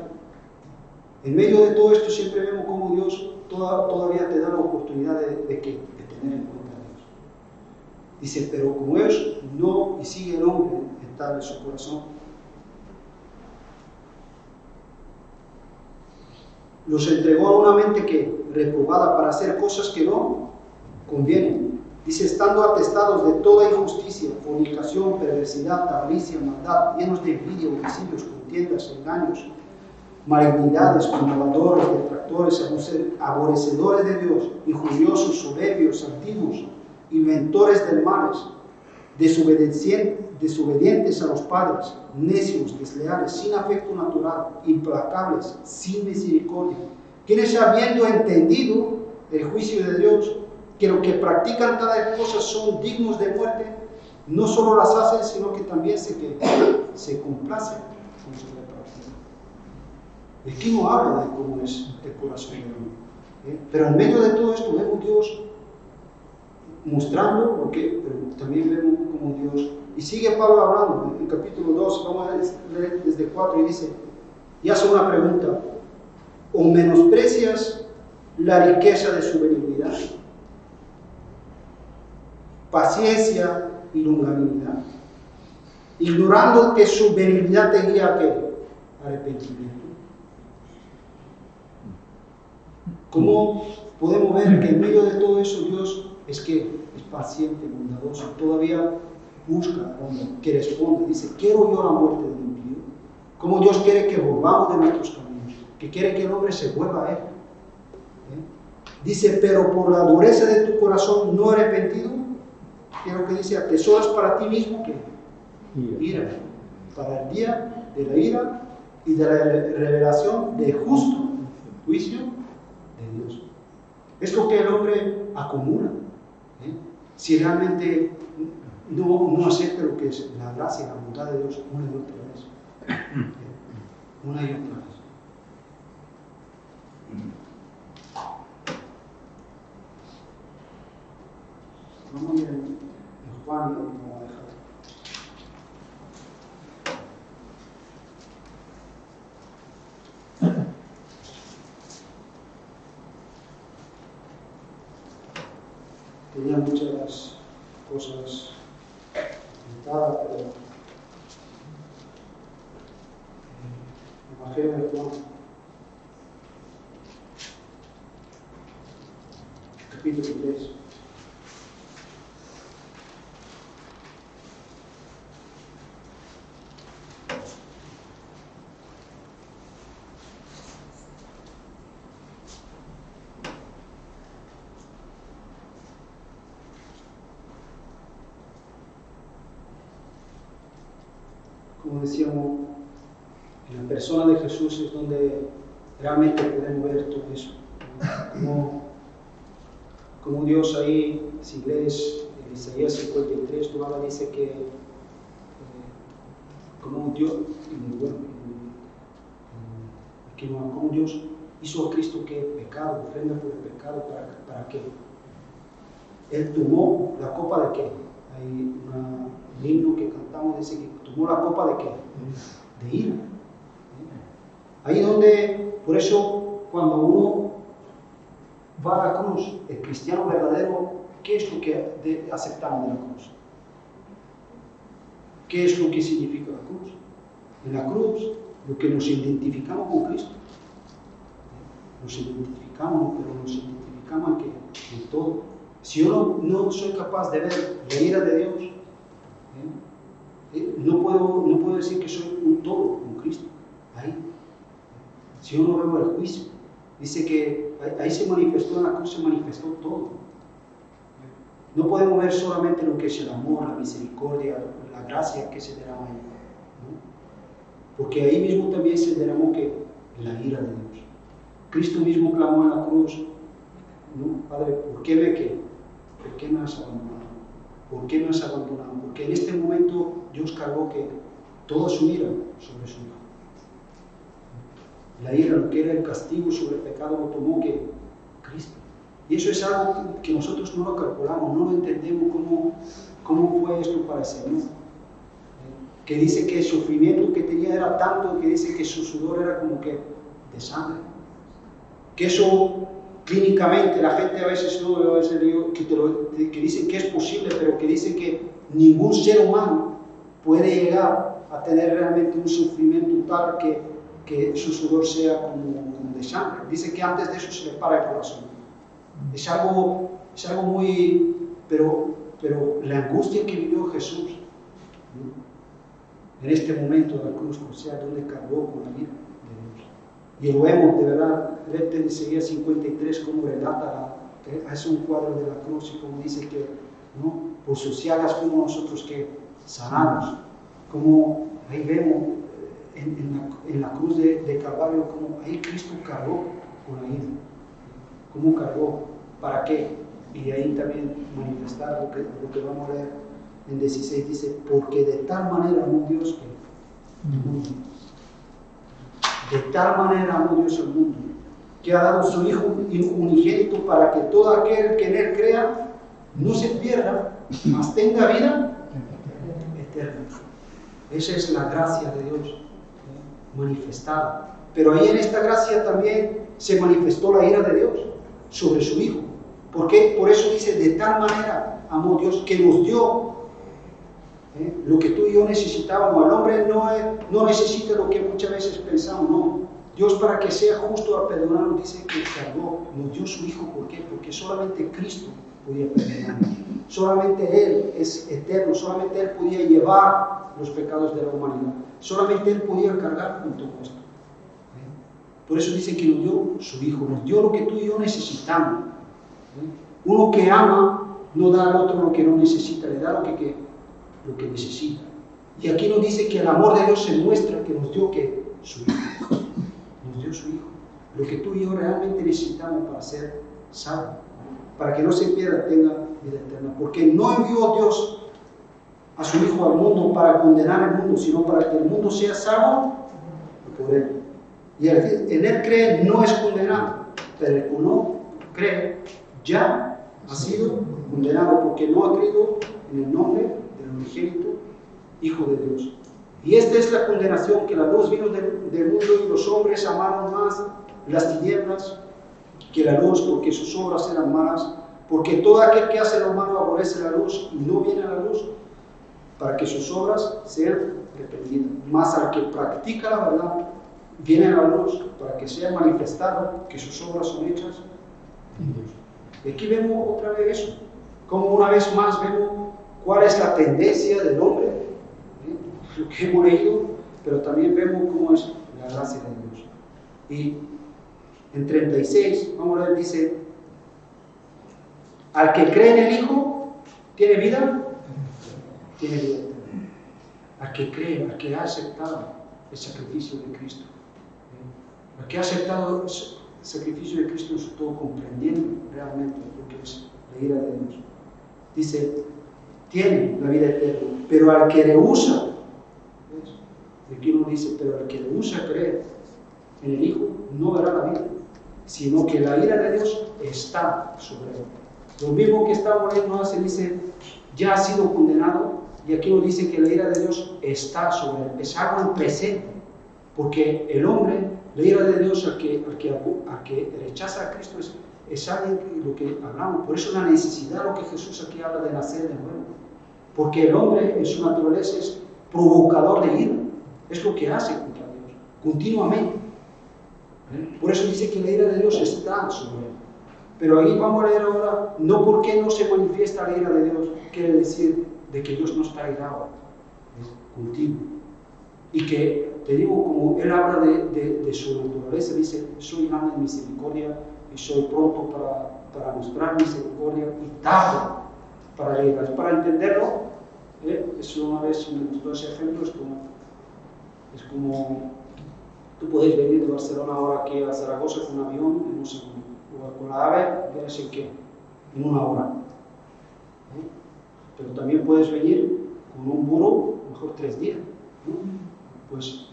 en medio de todo esto siempre vemos cómo Dios todavía te da la oportunidad de tener en cuenta a Dios. Dice, pero como ellos no, y sigue el hombre en tal de su corazón, los entregó a una mente que reprobada para hacer cosas que no convienen. Dice, estando atestados de toda injusticia, fornicación, perversidad, avaricia, maldad, llenos de envidia, homicidios, contiendas, engaños, malignidades, conmovedores, detractores, aborrecedores de Dios, injuriosos, soberbios, altivos, inventores del mal, desobedientes a los padres, necios, desleales, sin afecto natural, implacables, sin misericordia, quienes habiendo entendido el juicio de Dios, que los que practican tales cosas son dignos de muerte, no solo las hacen, sino que también se complacen con su práctica. Aquí no habla de cómo es el corazón del hombre, pero en medio de todo esto vemos Dios mostrando, pero también vemos como Dios, y sigue Pablo hablando en el capítulo 2, vamos a leer desde 4 y dice, y hace una pregunta, ¿o menosprecias la riqueza de su benignidad, paciencia y longanimidad, ignorando que su benignidad te guía a qué? Arrepentimiento? ¿Cómo podemos ver que en medio de todo eso Dios es paciente, bondadoso, todavía busca al hombre que responde, dice, quiero yo la muerte del impío? ¿Cómo Dios quiere que volvamos de nuestros caminos? Que quiere que el hombre se vuelva a Él. Dice, pero por la dureza de tu corazón no arrepentido, quiero que dice, atesoras para ti mismo que ira, para el día de la ira y de la revelación del justo juicio de Dios. Es lo que el hombre acumula, si realmente no acepta lo que es la gracia y la bondad de Dios una y otra vez. Una y otra vez. Vamos a ir en Juan, lo vamos a dejar. Tenía muchas cosas pintadas, pero el Evangelio de Juan, capítulo 3. Como decíamos, en la persona de Jesús es donde realmente podemos ver todo eso. Como Dios ahí, si lees en Isaías 53, tu habla dice que como Dios, como Dios hizo a Cristo que pecado, ofrenda por el pecado, para que Él tomó la copa de qué. Hay un himno que cantamos, dice que tomó la copa de qué, de ira. Ahí donde, por eso, cuando uno va a la cruz, el cristiano verdadero, ¿qué es lo que aceptamos de la cruz? ¿Qué es lo que significa la cruz? En la cruz, lo que nos identificamos con Cristo. Nos identificamos, pero nos identificamos en todo. Si yo no soy capaz de ver la ira de Dios, no puedo decir que soy un todo con Cristo. Ahí. Si yo no veo el juicio, dice que ahí se manifestó, en la cruz se manifestó todo. No podemos ver solamente lo que es el amor, la misericordia, la gracia que se derrama ahí, ¿no? Porque ahí mismo también se derramó que la ira de Dios. Cristo mismo clamó en la cruz, ¿no? Padre, ¿por qué me has abandonado? ¿Por qué me has abandonado? Porque en este momento Dios cargó que toda su ira sobre su hijo. La ira, lo que era el castigo sobre el pecado, lo tomó que Cristo. Y eso es algo que nosotros no lo calculamos, no lo entendemos cómo fue esto para el Señor. Que dice que el sufrimiento que tenía era tanto que dice que su sudor era como que de sangre. Que eso clínicamente, la gente a veces no veo ese lío, que dicen que es posible, pero que dicen que ningún ser humano puede llegar a tener realmente un sufrimiento tal que su sudor sea como de sangre. Dice que antes de eso se le para el corazón. Es algo muy... Pero la angustia que vivió Jesús, ¿no? En este momento de la cruz, o sea, donde cargó con la ira de Dios. Y lo vemos, de verdad, en Isaías 53, como relata, es un cuadro de la cruz y como dice que, ¿no? Por sus llagas fuimos nosotros que sanados. Como ahí vemos en la cruz de Calvario, como ahí Cristo cargó con la ira. ¿Cómo cargó? ¿Para qué? Y ahí también manifestar lo que vamos a ver en 16, dice, porque de tal manera amó Dios el mundo. De tal manera amó Dios el mundo, que ha dado su Hijo unigénito para que todo aquel que en Él crea no se pierda, mas tenga vida eterna. Esa es la gracia de Dios manifestada. Pero ahí en esta gracia también se manifestó la ira de Dios sobre su Hijo. ¿Por qué? Por eso dice, de tal manera amó Dios que nos dio lo que tú y yo necesitábamos. El hombre no necesita lo que muchas veces pensamos, no. Dios, para que sea justo a perdonarnos, dice que cargó, nos dio su Hijo. ¿Por qué? Porque solamente Cristo podía perdonarnos. Solamente Él es eterno, solamente Él podía llevar los pecados de la humanidad. Solamente Él podía cargar con todo esto. Por eso dice que nos dio su Hijo, nos dio lo que tú y yo necesitamos. Uno que ama no da al otro lo que no necesita, le da lo que necesita. Y aquí nos dice que el amor de Dios se muestra, que nos dio que su Hijo. Nos dio su Hijo. Lo que tú y yo realmente necesitamos para ser salvos, para que no se pierda, tenga vida eterna. Porque no envió Dios a su Hijo al mundo para condenar al mundo, sino para que el mundo sea salvo por Él. Y el que en Él cree no es condenado, pero el que no cree ya ha sido condenado porque no ha creído en el nombre del unigénito Hijo de Dios. Y esta es la condenación, que la luz vino del mundo y los hombres amaron más las tinieblas que la luz, porque sus obras eran malas. Porque todo aquel que hace lo malo aborrece la luz y no viene a la luz para que sus obras sean reprendidas. Mas al que practica la verdad viene a la luz para que sea manifestado que sus obras son hechas en Dios. Y aquí vemos otra vez eso, como una vez más vemos cuál es la tendencia del hombre, lo que hemos leído, pero también vemos cómo es la gracia de Dios. Y en 36, vamos a ver, dice, al que cree en el Hijo, ¿tiene vida? Tiene vida eterna. Al que cree, al que ha aceptado el sacrificio de Cristo. Al que ha aceptado el sacrificio de Cristo, sobre todo comprendiendo realmente lo que es la ira de Dios. Dice, tiene la vida eterna, pero al que rehúsa, aquí uno dice, pero al que rehúsa creer en el Hijo, no verá la vida, sino que la ira de Dios está sobre él. Lo mismo que estamos leyendo, se dice, ya ha sido condenado, y aquí nos dice que la ira de Dios está sobre él, es algo en presente. Porque el hombre, la ira de Dios al que rechaza a Cristo es alguien que, lo que hablamos. Por eso la necesidad, lo que Jesús aquí habla de nacer de nuevo. Porque el hombre en su naturaleza es provocador de ira. Es lo que hace contra Dios, continuamente. Por eso dice que la ira de Dios está sobre él. Pero ahí vamos a leer ahora, no porque no se manifiesta la ira de Dios, quiere decir de que Dios no está airado, es contigo. Y que, te digo, como él habla de su naturaleza, dice, soy grande en misericordia y soy pronto para mostrar misericordia y tardo para la ira. Para entenderlo, eso una vez me gustó ese ejemplo, es como tú puedes venir de Barcelona ahora aquí a Zaragoza con un avión en un segundo, o con la AVE, vienes en qué, en una hora. Pero también puedes venir con un burro, mejor 3 días. Pues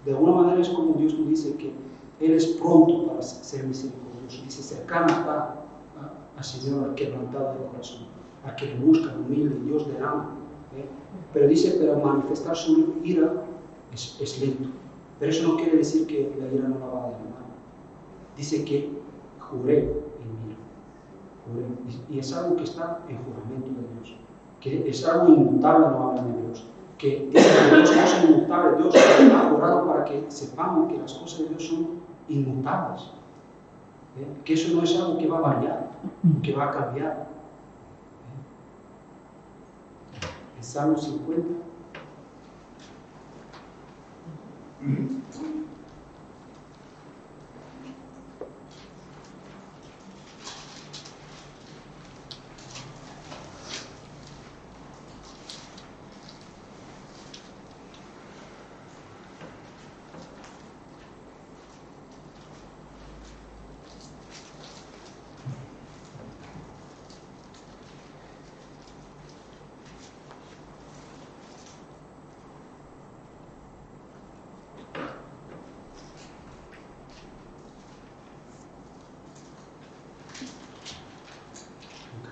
de alguna manera es como Dios nos dice que Él es pronto para ser misericordioso. Dice, cercano está al Señor, al quebrantado de corazón, al que le busca, humilde, Dios le ama. Pero dice, pero manifestar su ira es lento. Pero eso no quiere decir que la ira no la va a derramar. Dice que juré en mí. Y es algo que está en juramento de Dios. Que es algo inmutable, no habla de Dios. Que dice que Dios no es inmutable. Dios ha jurado para que sepamos que las cosas de Dios son inmutables. Que eso no es algo que va a variar, que va a cambiar. En Salmo 50.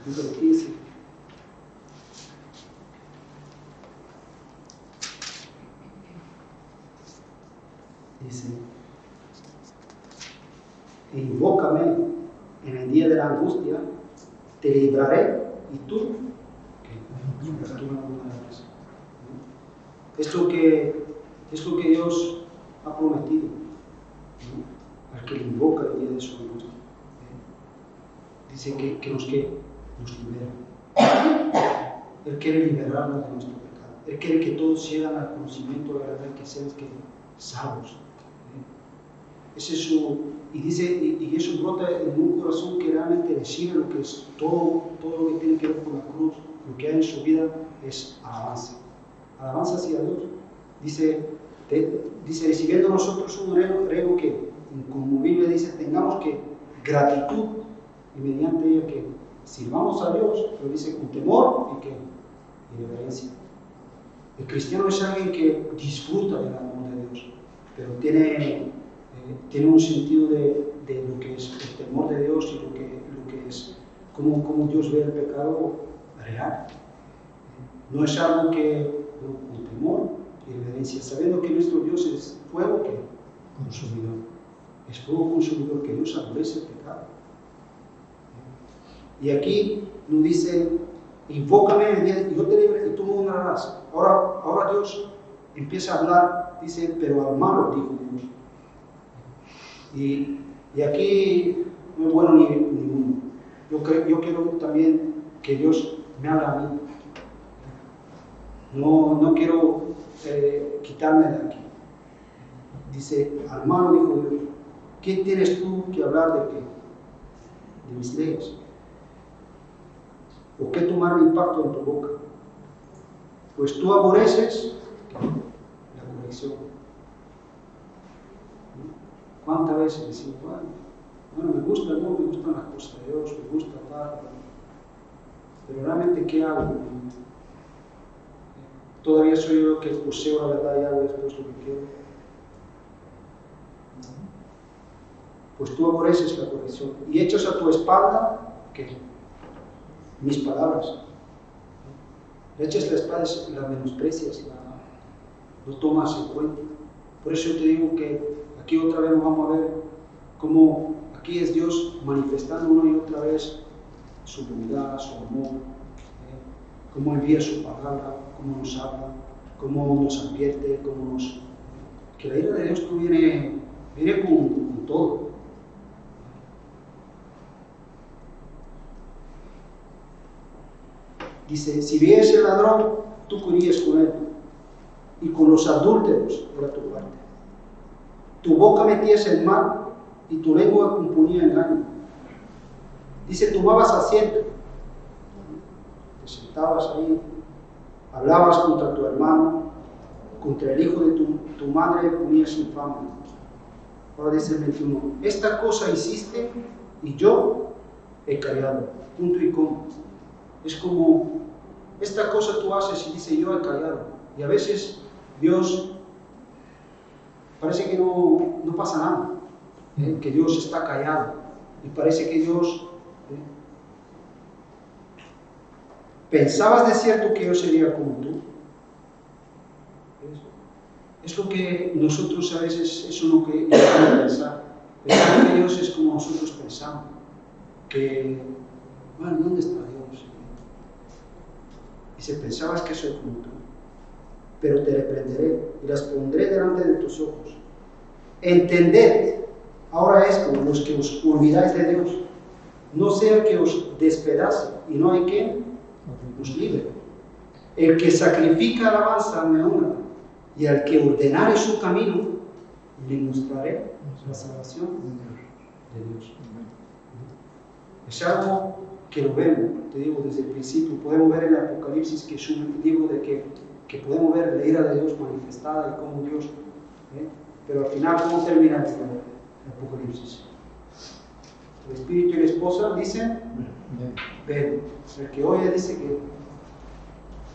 Capítulo 15. Dice, invócame en el día de la angustia, te libraré y tú es lo que Dios ha prometido, ¿no? Al que le invoca el día de su angustia. Dice que nos libera. Él quiere liberarnos de nuestro pecado. Él quiere que todos lleguen al conocimiento de la verdad, que sean salvos. Ese es y dice, y eso brota en un corazón que realmente recibe lo que es todo lo que tiene que ver con la cruz, lo que hay en su vida es alabanza. Alabanza hacia Dios. Dice recibiendo nosotros un rego que inconmovible, dice, tengamos que gratitud y mediante ella que sirvamos a Dios, pero dice con temor y reverencia. El cristiano es alguien que disfruta del amor de Dios, pero tiene un sentido de lo que es el temor de Dios y lo que es cómo Dios ve el pecado real. No es algo que con temor y reverencia, sabiendo que nuestro Dios es fuego consumidor. Es fuego consumidor, que Dios aborrece el pecado. Y aquí nos dice, invócame y yo te libraré y tú me honrarás. Ahora Dios empieza a hablar, dice, pero al malo, dijo Dios. Y aquí no es bueno ni ninguno. Yo quiero también que Dios me hable a mí. No quiero quitarme de aquí. Dice, al malo, dijo Dios, ¿qué tienes tú que hablar de qué? De mis leyes. ¿O qué tomar mi pacto en tu boca? Pues tú aborreces la corrección. ¿Cuántas veces decimos, bueno, me gustan las cosas de Dios, me gusta tal, pero realmente ¿qué hago? Todavía soy yo que poseo la verdad y hago después lo que quiero. Pues tú aborreces la corrección y echas a tu espalda ¿qué? Mis palabras. Le echas la espalda, la menosprecias, no tomas en cuenta. Por eso yo te digo que aquí otra vez vamos a ver cómo aquí es Dios manifestando una y otra vez su bondad, su amor, cómo envía su palabra, cómo nos habla, cómo nos advierte, que la ira de Dios no viene con todo. Dice, si vienes el ladrón, tú corrías con él, y con los adúlteros era tu parte. Tu boca metías el mal, y tu lengua componía engaño. Dice, tomabas asiento, te sentabas ahí, hablabas contra tu hermano, contra el hijo de tu madre ponías infamia. Ahora dice el 21, esta cosa hiciste y yo he callado, punto y coma. Es como, esta cosa tú haces y dice yo he callado. Y a veces Dios parece que no pasa nada, que Dios está callado. Y parece que Dios... ¿Pensabas de cierto que yo sería como tú? Es lo que nosotros a veces, eso es lo que pensar. Pensar que Dios es como nosotros pensamos. Que, bueno, ¿dónde está Dios? Dice, pensabas que soy como tú. Pero te reprenderé y las pondré delante de tus ojos. Entended, ahora esto, los que os olvidáis de Dios, no sea que os despedace y no hay quien os libre. El que sacrifica alabanza me honra, y al que ordenare su camino, le mostraré la salvación de Dios. Es algo que lo vemos, te digo, desde el principio. Podemos ver en el Apocalipsis, que es un libro de que podemos ver la ira de Dios manifestada y cómo Dios... Pero al final, ¿cómo termina el Apocalipsis? El espíritu y la esposa dicen, ven. El que oye dice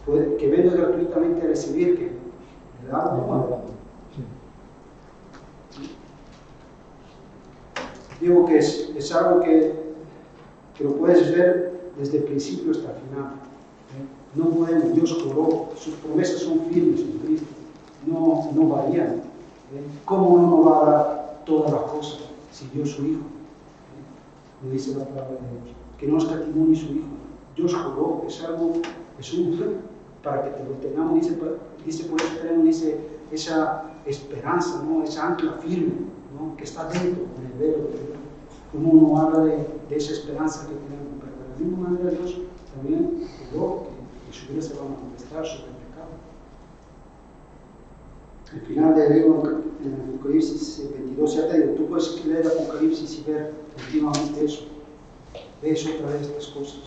que venga gratuitamente a recibir, que le da algo. Digo que es algo que lo puedes ver desde el principio hasta el final. No podemos, Dios juró, sus promesas son firmes en Cristo, no varían. ¿Cómo no nos va a dar todas las cosas si dio su Hijo? Lo dice la palabra de Dios, que no escatimó ni su Hijo. Dios juró, es un para que te lo tengamos, dice por eso tenemos esa esperanza, ¿no? Esa ancla firme, ¿no? Que está dentro del velo de Dios. Como uno habla de esa esperanza que tenemos, pero de la misma manera Dios también juró que su vida se va a manifestar sobre el pecado. Al final del libro, en Apocalipsis 22, ya te digo, tú puedes leer Apocalipsis y ver continuamente eso. Ves otra vez estas cosas.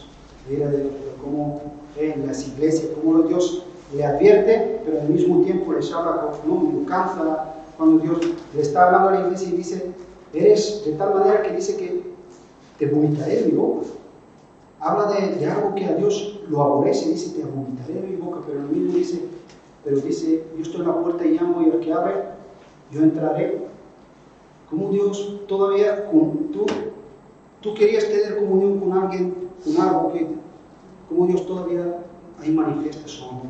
Mira de cómo en las iglesias, cómo Dios le advierte, pero al mismo tiempo les habla, no, lo cansa. Cuando Dios le está hablando a la iglesia y dice, eres de tal manera que dice que te vomitaré de mi boca. Habla de algo que a Dios lo aborrece, dice, te vomitaré de mi boca, pero el mismo dice, yo estoy en la puerta y llamo, y el que abre, yo entraré. Como Dios todavía, tú querías tener comunión con alguien, con algo como Dios todavía ahí manifiesta su amor.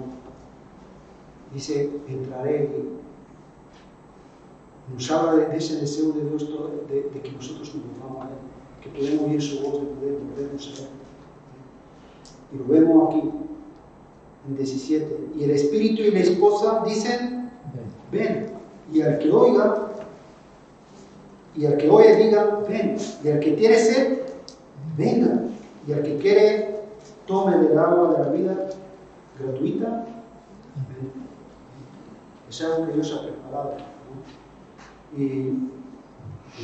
Dice, entraré, y nos habla de ese deseo de Dios, de que nosotros nos vamos a Él, que podemos oír su voz, de poder volvernos a Él. Y lo vemos aquí, en 17. Y el espíritu y la esposa dicen, ven. Y al que oiga, y al que oye diga, ven. Y al que tiene sed, venga. Y al que quiere, tome del agua de la vida gratuita. Ven. Es algo que Dios ha preparado, ¿no? Y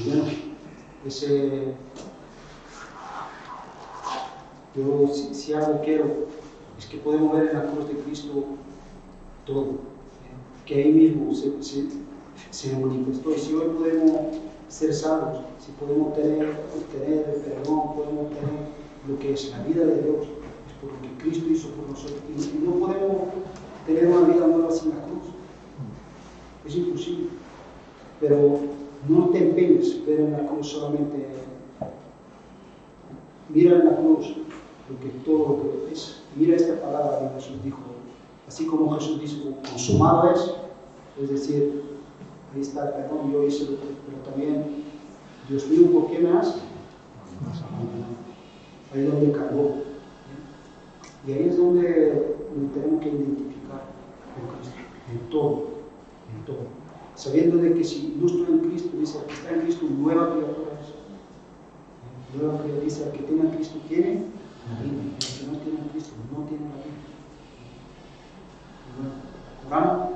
bueno, yo si algo quiero, es que podemos ver en la cruz de Cristo todo, que ahí mismo se manifestó. Y si hoy podemos ser salvos, si podemos obtener el perdón, podemos obtener lo que es la vida de Dios, es por lo que Cristo hizo por nosotros. Y no podemos tener una vida nueva sin la cruz. Es imposible. Pero no te empeñes ver en la cruz solamente. Mira en la cruz todo lo que es. Mira esta palabra que Jesús dijo. Así como Jesús dijo, consumado es decir, ahí está el perdón, yo hice, pero también, Dios mío, ¿por qué me hace? Ahí es donde cayó. Y ahí es donde nos tenemos que identificar con Cristo, en todo. Sabiendo de que si no estoy en Cristo, dice, el que está en Cristo, nueva criatura es. Nueva criatura, dice, el que tiene a Cristo tiene la vida. El que no tiene a Cristo no tiene la vida. Bueno, oramos.